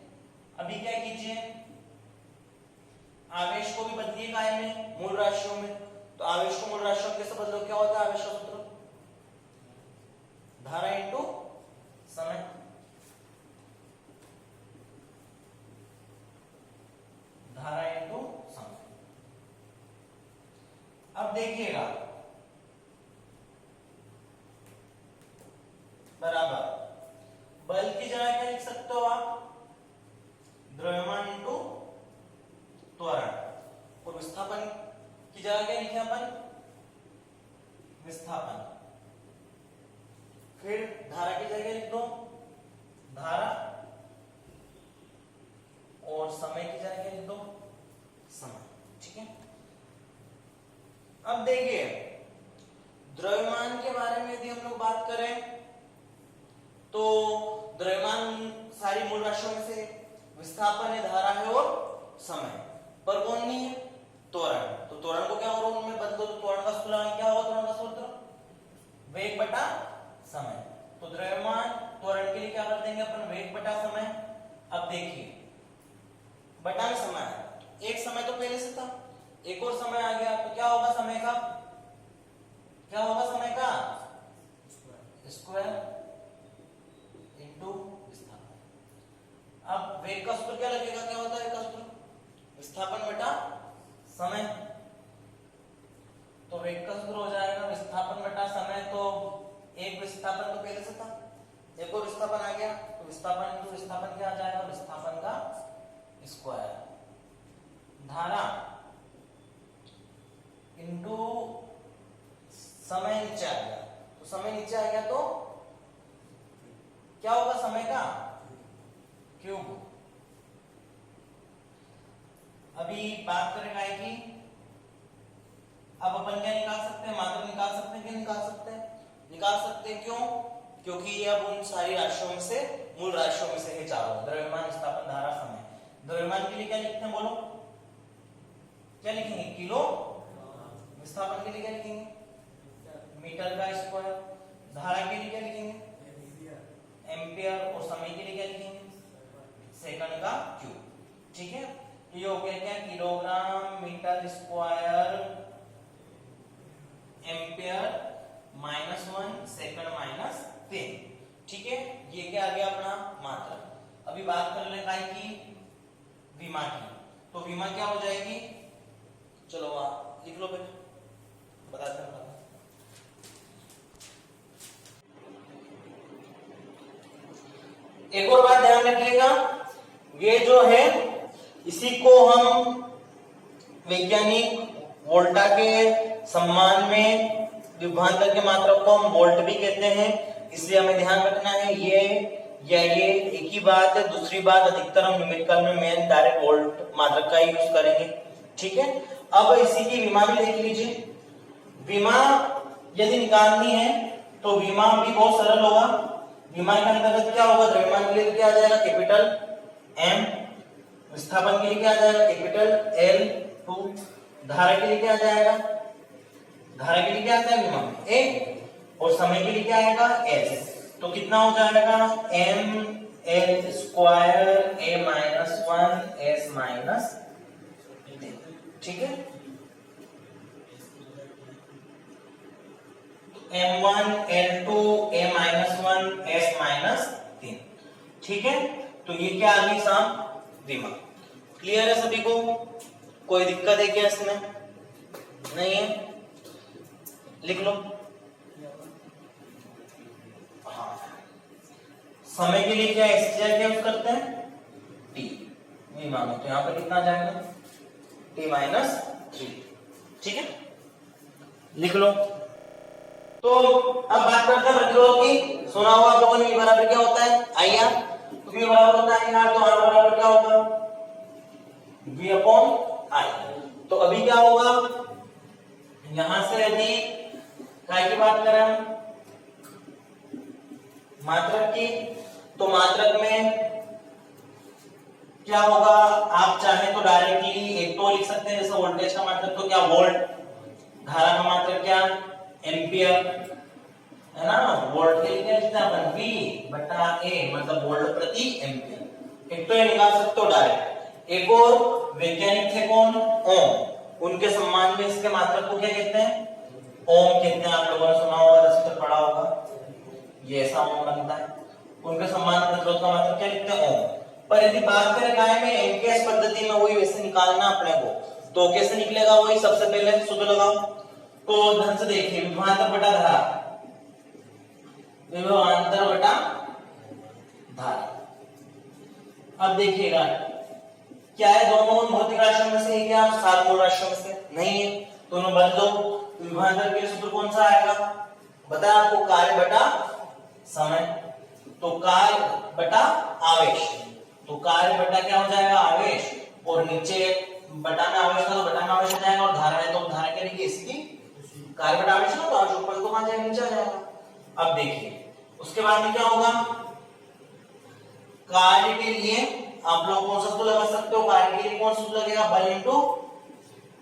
अभी क्या कीजिए, आवेश को भी बदलिए कार्य में मूल राशियों में। तो आवेश को मूल राशियों में कैसे बदलो, क्या होता है आवेश का सूत्र, धारा इंटू समय। धारा इंटू समय। अब देखिएगा, बराबर बल की जगह क्या लिख सकते हो आप, द्रव्यमान इंटू त्वरण। और विस्थापन की जगह क्या लिखे अपन, विस्थापन। फिर धारा की जगह लिख दो धारा, और समय की जगह लिख दो समय। ठीक है, अब देखिए द्रव्यमान के बारे में यदि हम लोग बात करें सारी मूल राशियों में से विस्थापन है, धारा है और समय, पर कौन नहीं है? त्वरण। तो त्वरण को क्या होगा उनमें बदलो, तो त्वरण का सूत्र क्या होगा? त्वरण का सूत्र वेग बटा समय। तो द्रव्यमान त्वरण के लिए क्या कर देंगे अपन? वेग बटा समय। अब देखिए बटा में समय है, एक समय तो पहले से था, एक और समय आ गया, तो क्या होगा समय का? क्या होगा समय का? स्क्वायर इनटू विस्थापन। अब वेग का सूत्र क्या लगेगा? क्या होता है वेग का सूत्र? विस्थापन बटा समय। तो वेग का सूत्र हो जाएगा विस्थापन बटा समय। तो एक विस्थापन तो पहले से था, एक और विस्थापन आ गया, तो विस्थापन इनटू विस्थापन क्या आ जाएगा? विस्थापन का स्क्वायर। धारा इनटू समय नीचे आ गया, तो समय नीचे आ गया तो क्या होगा? समय का क्यूब। अभी बात करें काय की, अब अपन क्या निकाल सकते हैं? मात्रा निकाल सकते हैं कि निकाल सकते हैं? निकाल सकते हैं। क्यों? क्योंकि ये अब उन सारी राशियों में से, मूल राशियों में से है चारों, द्रव्यमान, विस्थापन, धारा, समय। द्रव्यमान के लिए क्या लिखते हैं? बोलो क्या लिखेंगे? किलो। विस्थापन के लिए क्या लिखेंगे? मीटर का स्क्वायर। धारा के लिए क्या लिखेंगे? एम्पियर। और समय के लिए क्या लिखेंगे? सेकंड का क्यूब। ठीक है, ये हो गया क्या? Kilogram metre square ampere -1 second -3। ठीक है, ये क्या आ गया अपना? मात्रा। अभी बात कर ले काय की? विमा की। तो विमा क्या हो जाएगी? चलो वहां लिख लो फिर, बताते हैं। एक और बात ध्यान रखिएगा, ये जो है इसी को हम वैज्ञानिक वोल्टा के सम्मान में विभवांतर के मात्रा को हम वोल्ट भी कहते हैं, इसलिए हमें ध्यान रखना है ये या ये एक ही बात है। दूसरी बात, अधिकतर हम न्यूमेरिकल में मेन डायरेक्ट वोल्ट मात्रक का यूज करेंगे। ठीक है, अब इसी की विमा भी देख लीजिए। विमा यदि निकालनी है तो विमा भी बहुत सरल होगा। विमा के अंतर्गत क्या होगा? द्रव्यमान के लिए क्या आ जाएगा? Capital M. विस्थापन के लिए क्या आ जाएगा? Capital L two. धारा के लिए क्या आ जाएगा? धारा के लिए क्या आता है विमा में? ए। और समय के लिए क्या आएगा? एस। तो कितना हो जाएगा? एम एल स्क्वायर ए -1 एस माइनस। ठीक है, M1 L2 A -1 S -3। ठीक है, तो ये क्या आ गई साहब? विमा। क्लियर है सभी को? कोई दिक्कत है क्या इसमें? नहीं है? लिख लो। हाँ, समय के लिए क्या एक्सचेंज क्या यूज करते हैं? टी। विमा में तो यहां पर कितना आ जाएगा? T -3। ठीक है, लिख लो। तो अब बात करते हैं प्रतिरोध की। सुना होगा आप लोगों ने V बराबर क्या होता है? IR। तो V बराबर होता है IR, तो R बराबर क्या होगा? V/I। तो अभी क्या होगा? यहां से यदि काय की बात करें हम मात्रक की, तो मात्रक में क्या होगा? आप चाहे तो डायरेक्टली एक तो लिख सकते हैं, जैसे वोल्टेज का मात्रक तो क्या? वोल्ट। धारा का मात्रक क्या? एम्पियर, है ना? वोल्ट के लिए क्या लिखते हैं अपन? V/A, मतलब वोल्ट प्रति एम्पियर। एक तो ये निकाल सकते हो डायरेक्ट। एक और वैज्ञानिक थे कौन? ओम। उनके सम्मान में इसके मात्रक को क्या कहते हैं? ओम कहते हैं। आप लोगों ने सुना होगा, रजिस्टर पढ़ा होगा, ये ऐसा ओम बनता है। उनके सम्मान में प्रतिरोध का मात्रक क्या लिखते हैं? ओम। पर यदि बात करें काय में, एमकेएस पद्धति में वही वैसे निकालना अपने को, तो कैसे निकलेगा? वही सबसे पहले सूत्र लगाओ। तो ध्यान से देखिए, विभवांतर बटा धारा, विभवांतर बटा धारा। अब देखिएगा क्या है? दोनों भौतिक राशियों में से है क्या? सात मूल राशियों में से नहीं है, दोनों बदल दो। विभवांतर के सूत्र कौन सा आएगा? बता आपको, कार्य बटा समय। तो कार्य बटा आवेश, तो कार्य बटा क्या हो जाएगा? आवेश। और नीचे बटा में आवेश था तो बटा में आवेश हो जाएगा, और धारा है तो धारा क्या लिखी? इसकी कार्य बटा आवेश ना, तो आवेश ऊपर तो कहां जाएगा? नीचे आ जाएगा। अब देखिए उसके बाद में क्या होगा? कार्य के लिए आप लोग कौन सा सूत्र लगा सकते हो? कार्य के लिए कौन सूत्र लगेगा? बल इंटू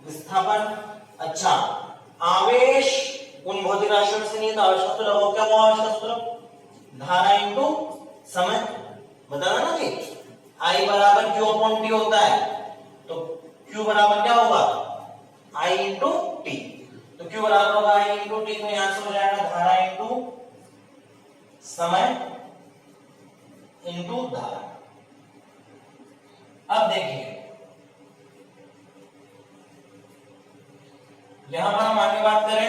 विस्थापन। अच्छा, आवेश उन भौतिक राशियों से नहीं है तो आवेश का सूत्र लगाओ। क्या हुआ आवेश का सूत्र? धारा इंटू समय। बताना ना जी, I बराबर Q अपॉन T होता है, तो Q बराबर क्या होगा? I into T. तो Q बराबर होगा I इंटू टी, तो यहां से हो जाएगा धारा इंटू समय इंटू धारा। अब देखिए यहां पर हम आगे बात करें,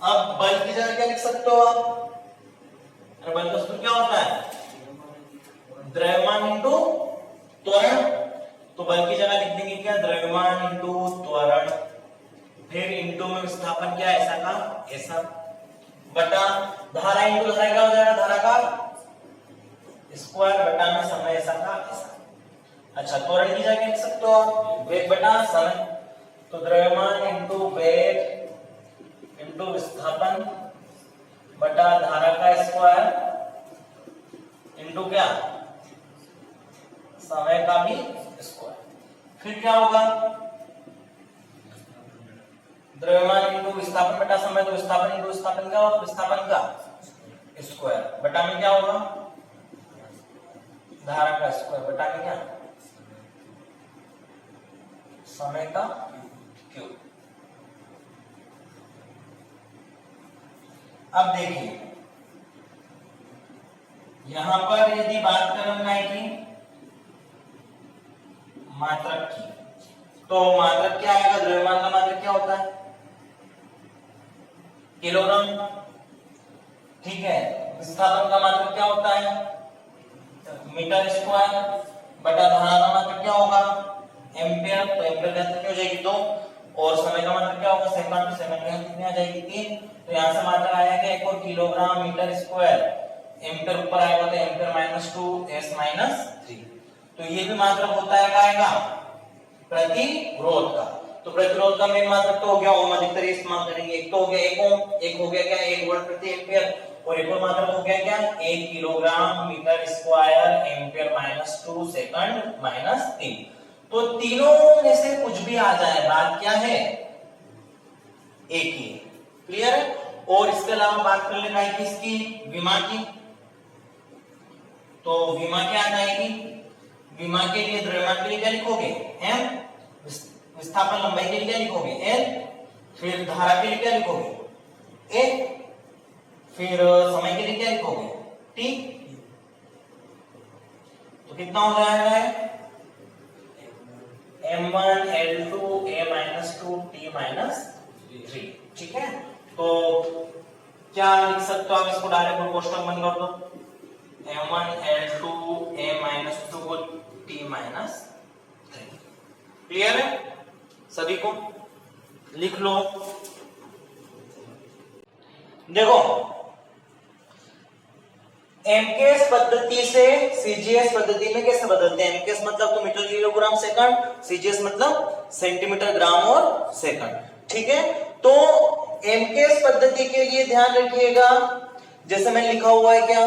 अब बल की जगह क्या लिख सकते हो आप? बल का सूत्र क्या होता है? द्रव्यमान इंटू त्वरण। तो बल की जगह लिख देंगे क्या? द्रव्यमान इंटू त्वरण, फिर इंटू में विस्थापन क्या ऐसा का ऐसा, बटा धारा इंटू धारा क्या हो जाएगा? धारा का स्क्वायर बटा में समय ऐसा का ऐसा। अच्छा, त्वरण की जगह लिख सकते हो आप वेग बटा समय, तो द्रव्यमान इंटू वेग इंटू विस्थापन बटा धारा का स्क्वायर इंटू क्या? समय का भी स्क्वायर। फिर क्या होगा? द्रव्यमान इंटू विस्थापन बटा समय, तो विस्थापन इंटू विस्थापन क्या होगा? विस्थापन का स्क्वायर बटा में क्या होगा? धारा का स्क्वायर बटा में क्या? समय का क्यूब। अब देखिए यहां पर यदि बात करें की मात्रक की, तो मात्रक क्या आएगा? द्रव्यमान का मात्रक क्या होता है? किलोग्राम। ठीक है, विस्थापन का मात्रक क्या होता है? मीटर स्क्वायर बटा धारा का मात्रक क्या होगा? एम्पियर। तो एम्पियर का कितनी हो जाएगी? 2। और समय का मात्रक क्या होगा? सेकंड। तो सेकंड का कितनी आ जाएगी? 3। तो यहां से मात्रक आएगा एक और किलोग्राम मीटर स्क्वायर, एम्पियर ऊपर आएगा तो एम्पियर -2 s -3। तो ये भी मात्रक होता है क्या आएगा? प्रतिरोध का। तो प्रतिरोध का मेन मात्रक तो हो गया ओम, अधिकतर इस्तेमाल करेंगे। एक तो हो गया 1 ओम, एक हो गया क्या 1 वोल्ट प्रति एम्पियर, और एक और मात्रक हो गया क्या 1 kilogram metre square ampere -2 second -3। तो तीनों में से कुछ भी आ जाए, बात क्या है? एक ही। क्लियर है? और इसके अलावा बात कर लेना है किसकी? विमा की। तो विमा क्या आ जाएगी? विमा के लिए द्रव्यमान के लिए क्या लिखोगे? m, विस्थापन लंबाई के लिए क्या लिखोगे? l, फिर धारा के लिए क्या लिखोगे? a, फिर समय के लिए क्या लिखोगे? t। तो कितना हो जाएगा? m1 l2 a -2 t -3। ठीक है, तो क्या लिख सकते हो आप इसको? डायरेक्ट क्वेश्चन बंद कर दो, m1 l2 a -2 t -3। Clear है सभी को? लिख लो। देखो एमकेएस पद्धति से सीजीएस पद्धति में कैसे बदलते हैं? एमकेएस मतलब तो मीटर किलोग्राम सेकंड, सीजीएस मतलब सेंटीमीटर ग्राम और सेकंड। ठीक है, तो एमकेएस पद्धति के लिए ध्यान रखिएगा, जैसे मैंने लिखा हुआ है क्या,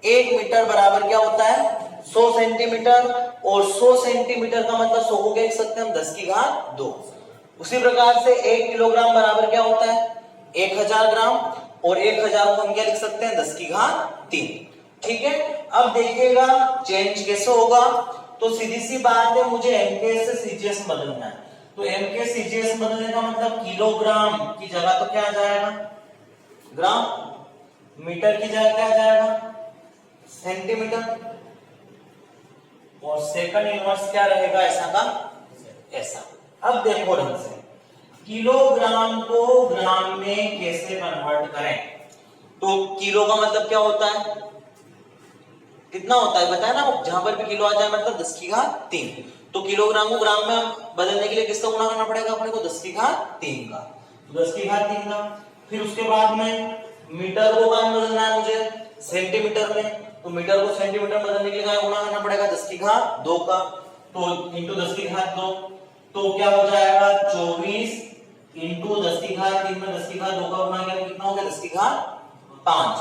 1 मीटर बराबर क्या होता है? 100 सेंटीमीटर, और 100 सेंटीमीटर का मतलब 100 को क्या लिख सकते हैं हम? 10 की घात 2। उसी प्रकार से 1 किलोग्राम बराबर क्या होता है? 1000 ग्राम, और 1000 को हम क्या लिख सकते हैं? 10 की घात 3। ठीक है, अब देखिएगा चेंज कैसे होगा। तो सीधी सी बात है, मुझे एमकेएस से सीजीएस में बदलना है। तो एमकेएस सीजीएस में बदलने का मतलब किलोग्राम की जगह तो क्या आ जाएगा? ग्राम, मीटर की जगह क्या आ जाएगा? सेंटीमीटर, और सेकंड इनवर्स क्या रहेगा? ऐसा का ऐसा। अब देखो ढंग से, किलोग्राम को ग्राम में कैसे कन्वर्ट करें? तो किलो का मतलब क्या होता है? कितना होता है बताया ना, जहां पर भी किलो आ जाए मतलब 10 की घात 3। तो किलोग्राम को ग्राम में बदलने के लिए किसका गुणा करना पड़ेगा अपने को? 10 की घात 3 का। तो 10 की घात 3 का, फिर उसके बाद में मीटर को कहां बदलना है मुझे? सेंटीमीटर में। तो मीटर को सेंटीमीटर बदलने के लिए क्या गुणा करना पड़ेगा? 10 की घात 2 का। तो इंटू 10 की घात 2, तो क्या हो जाएगा? 24 इंटू 10 की घात 3 में 10 की घात 2 का गुणा किया कितना हो गया? 10 की घात 5।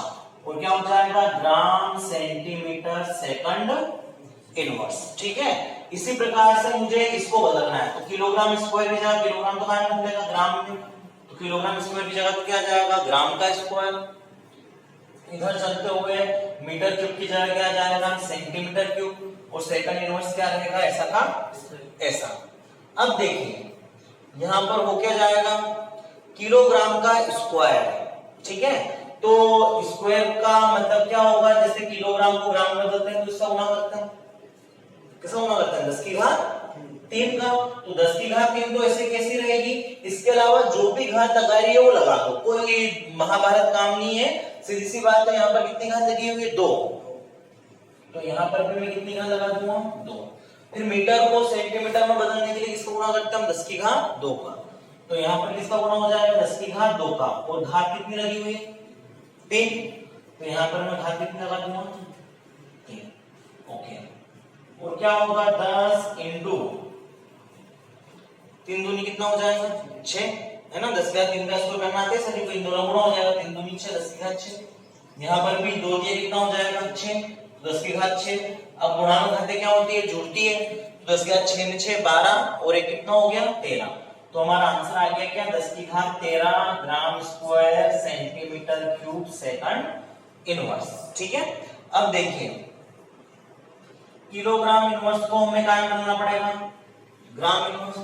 और क्या हो जाएगा ग्राम सेंटीमीटर सेकंड इनवर्स। ठीक है, इसी प्रकार से मुझे इसको बदलना है, तो किलोग्राम स्क्वायर की जगह किलोग्राम तो कहां में मिलेगा ग्राम में, तो किलोग्राम स्क्वायर की जगह तो क्या जाएगा ग्राम का स्क्वायर। इधर चलते हुए मीटर क्यूब की जगह क्या जाएगा सेंटीमीटर क्यूब, और सेकंड इनवर्स क्या रहेगा ऐसा का ऐसा। अब देखिए यहां पर वो क्या जाएगा किलोग्राम का स्क्वायर, ठीक है, तो स्क्वायर का मतलब क्या होगा, जैसे किलोग्राम को ग्राम में बदलते हैं तो इसका गुणा करते हैं, किसका गुणा करते हैं 10 की घात 3 का, तो 10 की घात 3 तो ऐसे कैसी रहेगी। इसके अलावा जो भी घात लगा रही है वो लगा दो, कोई महाभारत काम नहीं है, सीधी सी बात है। यहाँ पर कितनी घात लगी हुई है 2, तो यहाँ पर भी मैं कितनी घात लगा दूंगा 2। फिर मीटर को सेंटीमीटर में बदलने के लिए किसको गुणा करते हैं हम 10 की घात 2 का, तो यहाँ पर किसका गुणा हो जाएगा 10 की घात 2 का, और घात कितनी लगी हुई है 3, तो यहाँ पर मैं घात कितनी लगा दूंगा 3। ओके, और क्या होगा 10 इंटू 3 दूनी कितना हो जाएगा 6, है ना, 10 का 3 का स्क्वायर करना आते सभी को, इन दोनों गुणा हो जाएगा 3 दूनी 6 10 की घात 6। यहाँ पर भी 2 दिए कितना हो जाएगा 6, 10 की घात 6। अब गुणानुघाते क्या होती है जुड़ती है, तो 10 की घात 6 में 6 12 और एक कितना हो गया 13, तो हमारा आंसर आ गया क्या 10 की घात 13 gram square centimetre cube second inverse. ठीक है, अब देखिए किलोग्राम इनवर्स को हमें कहां बदलना पड़ेगा ग्राम इनवर्स,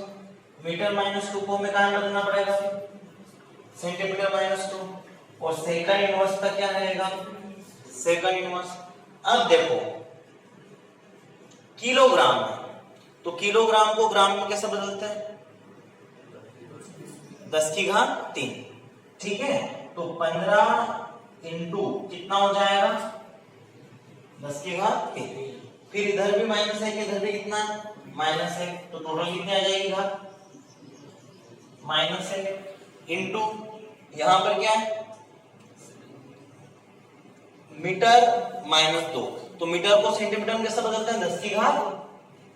मीटर -2 को हमें कहां बदलना पड़ेगा सेंटीमीटर -2, और सेकंड इनवर्स का क्या रहेगा सेकंड इनवर्स। अब देखो किलोग्राम है, तो किलोग्राम को ग्राम में कैसे बदलते हैं 10 की घात 3, ठीक है, तो 15 इंटू कितना हो जाएगा 10 की घात 3, फिर इधर भी माइनस है, इधर भी कितना है माइनस है, तो टोटल कितनी आ जाएगी घात माइनस है, इंटू यहां पर क्या है मीटर -2, तो मीटर को सेंटीमीटर में कैसे बदलते हैं 10 की घात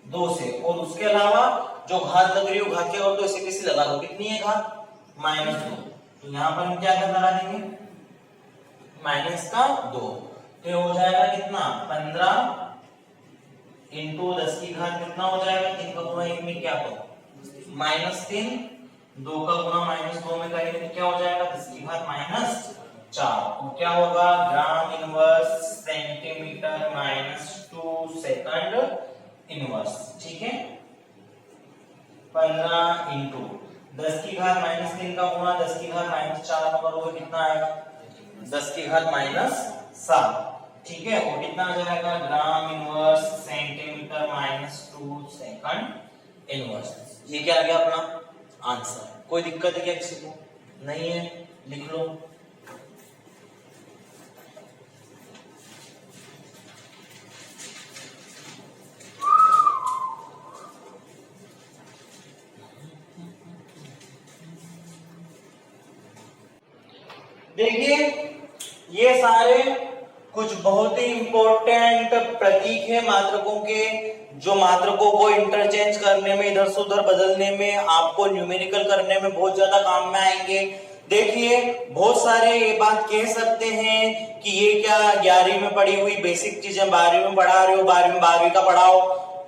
2 से, और उसके अलावा जो घात लग रही है घात क्या कर दो ऐसे कैसे लगा दो, कितनी है घात -2, तो यहां पर हम क्या लगा देंगे -2, तो हो जाएगा कितना 15 इंटू 10 की घात कितना हो जाएगा 3 का गुणा 1 में क्या हो -3, 2 का गुणा -2 में करेंगे तो क्या हो जाएगा 10 की घात -4, तो क्या होगा ग्राम इनवर्स सेंटीमीटर -2 सेकंड इनवर्स। ठीक है, 15 इंटू 10 की घात -3 का गुणा 10 की घात -4 में करोगे कितना आएगा 10 की घात -7, ठीक है, और कितना आ जाएगा ग्राम इनवर्स सेंटीमीटर -2 सेकंड इनवर्स। ये क्या आ गया अपना आंसर। कोई दिक्कत है क्या किसी को नहीं है, लिख लो। देखिए ये सारे कुछ बहुत ही इंपॉर्टेंट प्रतीक है मात्रकों के, जो मात्रकों को इंटरचेंज करने में इधर से उधर बदलने में आपको न्यूमेरिकल करने में बहुत ज्यादा काम में आएंगे। देखिए बहुत सारे ये बात कह सकते हैं कि ये क्या 11वीं में पढ़ी हुई बेसिक चीजें 12वीं में पढ़ा रहे हो, 12वीं का पढ़ाओ,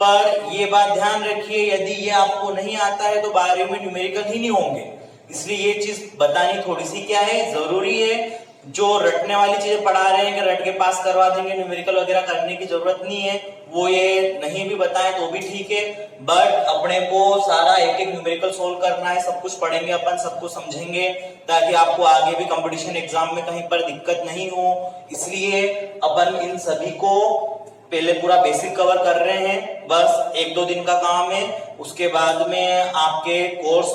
पर ये बात ध्यान रखिए यदि ये आपको नहीं आता है तो 12वीं में न्यूमेरिकल ही नहीं होंगे, इसलिए ये चीज बतानी थोड़ी सी क्या है जरूरी है। जो रटने वाली चीजें पढ़ा रहे हैं कि रट के पास करवा देंगे न्यूमेरिकल वगैरह करने की जरूरत नहीं है, वो ये नहीं भी बताएं तो भी ठीक है, बट अपने को सारा एक एक न्यूमेरिकल सोल्व करना है, सब कुछ पढ़ेंगे अपन, सब कुछ समझेंगे ताकि आपको आगे भी कंपटीशन एग्जाम में कहीं पर दिक्कत नहीं हो। इसलिए अपन इन सभी को पहले पूरा बेसिक कवर कर रहे हैं, बस 1-2 दिन का काम है, उसके बाद में आपके कोर्स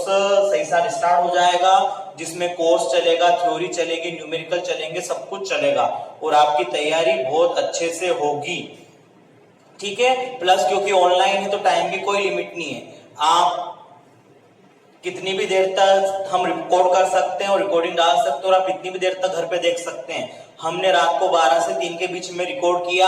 सही साथ स्टार्ट हो जाएगा, जिसमें कोर्स चलेगा, थ्योरी चलेगी, न्यूमेरिकल चलेंगे, सब कुछ चलेगा और आपकी तैयारी बहुत अच्छे से होगी। ठीक है, प्लस क्योंकि ऑनलाइन है तो टाइम की कोई लिमिट नहीं है, आप कितनी भी देर तक हम रिकॉर्ड कर सकते हैं और रिकॉर्डिंग डाल सकते हैं और आप कितनी भी देर तक घर पे देख सकते हैं। हमने रात को 12 से 3 के बीच में रिकॉर्ड किया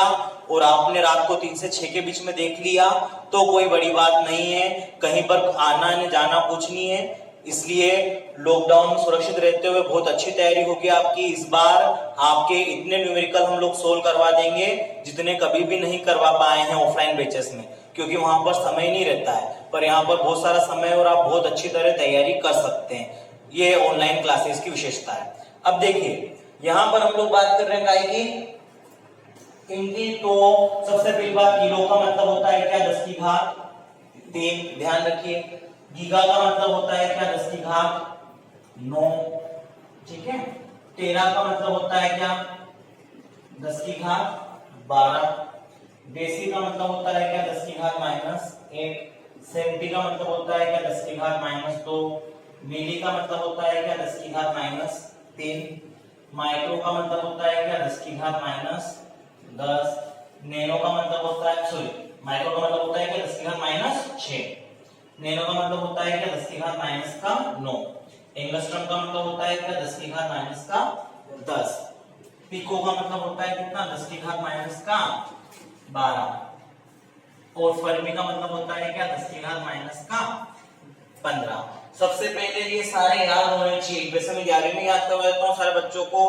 और आपने रात को 3 से 6 के बीच में देख लिया तो कोई बड़ी बात नहीं है, कहीं पर आना जाना कुछ नहीं है। इसलिए लॉकडाउन में सुरक्षित रहते हुए बहुत अच्छी तैयारी होगी आपकी। इस बार आपके इतने न्यूमेरिकल हम लोग सोल्व करवा देंगे जितने कभी भी नहीं करवा पाए हैं ऑफलाइन बैचेस में, क्योंकि वहां पर समय नहीं रहता है, पर यहाँ पर बहुत सारा समय और आप बहुत अच्छी तरह तैयारी कर सकते हैं। ये ऑनलाइन क्लासेस की विशेषता है। अब देखिए यहाँ पर हम लोग बात कर रहे हैं काय की, इनकी। तो सबसे पहली बात, किलो का मतलब होता है क्या, 10 की घात 3, ध्यान रखिए। गीगा का मतलब होता है क्या, 10 की घात 9, ठीक है। टेरा का मतलब होता है क्या, 10 की घात 12। डेसी का मतलब होता है क्या, 10 की घात -1। सेंटी का मतलब होता है क्या, 10 की घात -2। मिली का मतलब होता है क्या, 10 की घात -3। माइक्रो का मतलब होता है क्या, 10 की घात -10। नैनो का मतलब होता है, सॉरी, माइक्रो का मतलब होता है क्या, 10 की घात -6। नैनो का मतलब होता है क्या, 10 की घात -9। एंगस्ट्रॉम का मतलब होता है क्या, 10 की घात -10। पिको का मतलब होता है कितना, 10 की घात -12। और फर्मी का मतलब होता है क्या, 10 की घात -15। सबसे पहले ये सारे याद होने चाहिए। वैसे मैं 11वीं में याद करवाता हूँ सारे बच्चों को,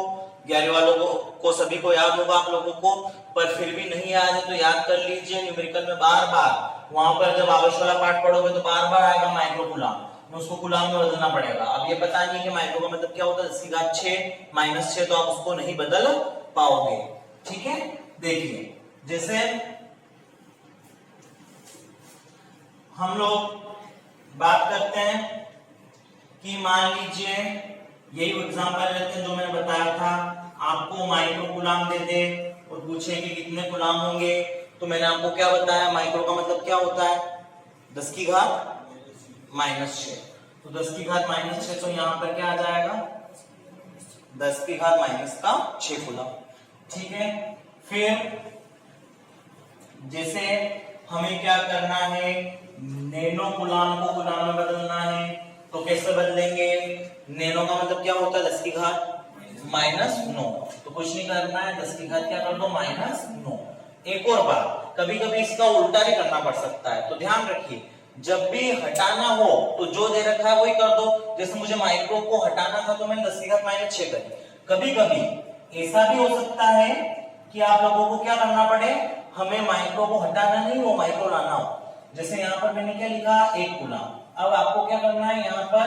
11 वालों को सभी को याद होगा आप लोगों को, पर फिर भी नहीं याद है तो याद कर लीजिए। न्यूमेरिकल में बार बार वहां पर जब आवेश वाला पार्ट पढ़ोगे तो बार बार आएगा माइक्रो कूलाम, उसको कूलाम में बदलना पड़ेगा। अब ये पता नहीं कि माइक्रो का मतलब क्या होता है, 10 की घात 6 -6, तो आप उसको नहीं बदल पाओगे, ठीक है। देखिए जैसे हम लोग बात करते हैं कि मान लीजिए यही एग्जांपल लेते हैं जो मैंने बताया था, आपको माइक्रो कूलाम दे दे और पूछे कि कितने कूलाम होंगे, तो मैंने आपको क्या बताया, माइक्रो का मतलब क्या होता है, 10 की घात -6। तो 10 की घात -6, तो यहाँ पर क्या आ जाएगा, 10 की घात -6 कूलाम, ठीक है। फिर जैसे हमें क्या करना है, नैनो कूलाम को कूलाम में बदलना है, तो कैसे बदलेंगे। नैनो का मतलब क्या होता है, 10 की घात -9, तो कुछ नहीं करना है, 10 की घात क्या कर दो, -9। एक और बात, कभी कभी इसका उल्टा भी करना पड़ सकता है, तो ध्यान रखिए जब भी हटाना हो तो जो दे रखा है वही कर दो। जैसे मुझे माइक्रो को हटाना था तो मैंने 10 की घात -6 करी। कभी कभी ऐसा भी हो सकता है कि आप लोगों को क्या करना पड़े, हमें माइक्रो को हटाना नहीं हो, माइक्रो लाना हो। जैसे यहाँ पर मैंने क्या लिखा, 1 कूलाम। अब आपको क्या करना है, यहाँ पर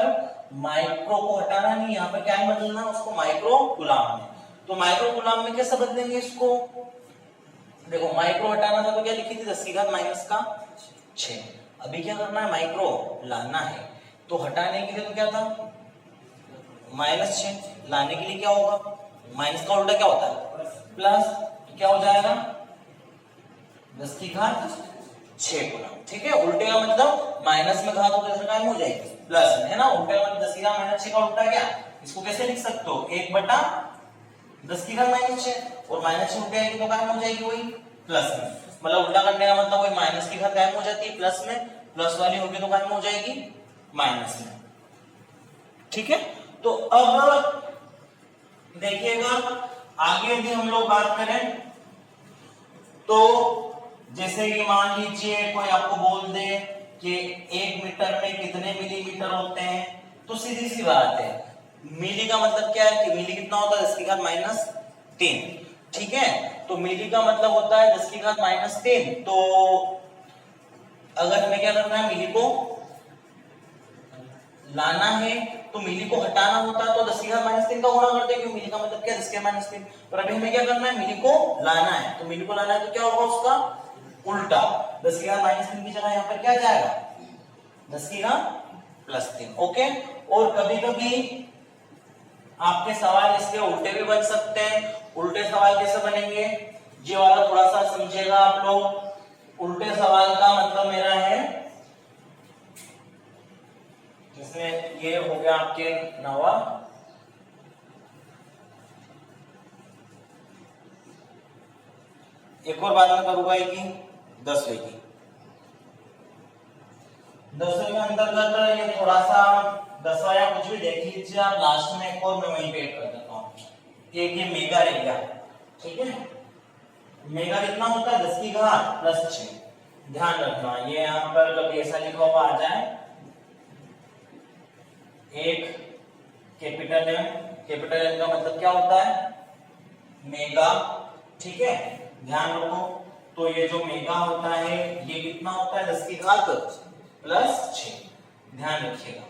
माइक्रो को हटाना नहीं, यहाँ पर क्या है बदलना, उसको माइक्रो कूलाम में। तो माइक्रो कूलाम में कैसे बदलेंगे इसको, देखो माइक्रो हटाना था तो क्या लिखी थी, 10 की घात -6। अभी क्या करना है, माइक्रो लाना है, तो हटाने के लिए तो क्या था -6, लाने के लिए क्या होगा, माइनस का उल्टा क्या होता है प्लस, तो क्या हो जाएगा 10 की घात 6 कूलाम, ठीक है। उल्टे का मतलब माइनस में घात होता है गायब हो जाएगी, प्लस में, है ना। उल्टे का मतलब 10 की घात -6 का उल्टा क्या, इसको कैसे लिख सकते हो, 1/10 की घात -6, और -6 उल्टे आएगी तो गायब हो जाएगी वही प्लस में, मतलब उल्टा करने का मतलब वही माइनस की घात गायब हो जाती है प्लस में, प्लस वाली होगी तो गायब हो जाएगी माइनस में, ठीक है। तो अब देखिएगा आगे यदि हम लोग बात करें तो जैसे कि मान लीजिए कोई आपको बोल दे कि 1 मीटर में कितने मिलीमीटर होते हैं, तो सीधी सी बात है, मिली का मतलब क्या है कि मिली कितना होता है, 10 की घात -3, ठीक है। तो मिली का मतलब होता है 10 की घात -3। तो अगर हमें क्या करना है, मिली को लाना है तो मिली को हटाना होता है तो 10 की घात -3 का गुणा करते हैं, क्योंकि मिली का मतलब क्या है, 10 की घात -3। और अभी हमें क्या करना है, मिली को लाना है, तो मिली को लाना है तो क्या होगा उसका उल्टा, 10 की घात -3 की जगह यहाँ पर क्या जाएगा, 10 की घात +3, ओके। और कभी कभी आपके सवाल इसके उल्टे भी बन सकते हैं। उल्टे सवाल कैसे बनेंगे, ये वाला थोड़ा सा समझिएगा आप लोग। उल्टे सवाल का मतलब मेरा है, जिसमें ये हो गया आपके 9वां, एक और बात मैं करूंगा कि 10वें की, 10वें के अंतर्गत ये थोड़ा सा 10वां या कुछ भी देख लीजिए आप, लास्ट में एक और मैं वहीं पे ऐड कर देता हूँ, एक ये मेगा रह गया, ठीक है। मेगा कितना होता है, 10 की घात +6, ध्यान रखना ये यहाँ पर कभी ऐसा लिखा हुआ आ जाए एक कैपिटल एम, कैपिटल एम का मतलब क्या होता है, मेगा, ठीक है, ध्यान रखो। तो ये जो मेगा होता है ये कितना होता है, 10 की घात +6, ध्यान रखिएगा,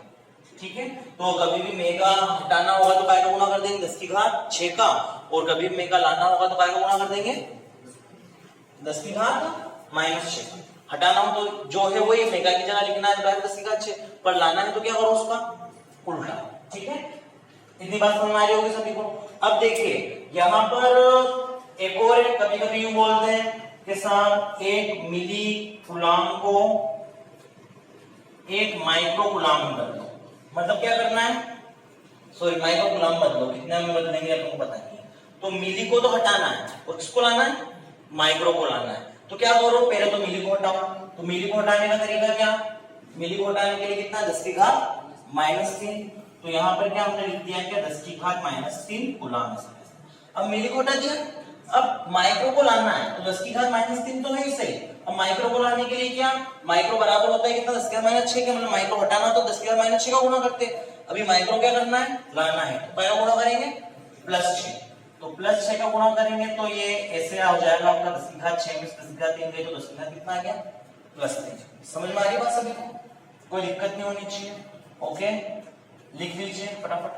ठीक है। तो कभी भी मेगा हटाना होगा तो काय का गुणा कर देंगे 10 की घात 6 का, और कभी भी मेगा लाना होगा तो काय का गुणा कर देंगे 10 की घात -6। हटाना हो तो जो है वही मेगा की जगह लिखना है 10 की घात 6, पर लाना है तो क्या करो उसका उल्टा, ठीक है। इतनी बात समझ में आ रही होगी सभी को। अब देखिए यहाँ पर एक और कभी कभी यूं बोलते हैं कि साहब 1 मिली कूलाम को 1 माइक्रो कूलाम में बदलो। मतलब क्या करना है, सॉरी माइक्रो कूलाम बदलो, कितने में बदलेंगे आपको पता नहीं है। तो मिली को तो हटाना है और किसको लाना है, माइक्रो को लाना है। तो क्या करो, पहले तो मिली को हटाओ। तो मिली को हटाने का तरीका क्या, मिली को हटाने के लिए कितना 10 की घात -3। तो यहाँ पर क्या हमने लिख दिया क्या 10 की घात -3 कूलाम। अब मिली को हटा दिया, अब माइक्रो को लाना है तो 10 की घात -3 तो नहीं सही। अब माइक्रो को लाने के लिए क्या, माइक्रो बराबर होता है कितना 10 की घात -6 के, मतलब माइक्रो हटाना तो 10 की घात -6 का गुणा करते। अभी माइक्रो क्या करना है, लाना है, तो क्या गुणा करेंगे +6। तो +6 का गुणा करेंगे तो ये ऐसे हो जाएगा आपका 10 की घात 6 में 10 की घात 3 गई तो 10 की घात कितना आ गया +3। समझ में आ रही बात सभी को, कोई दिक्कत नहीं होनी चाहिए। ओके, लिख लीजिए फटाफट।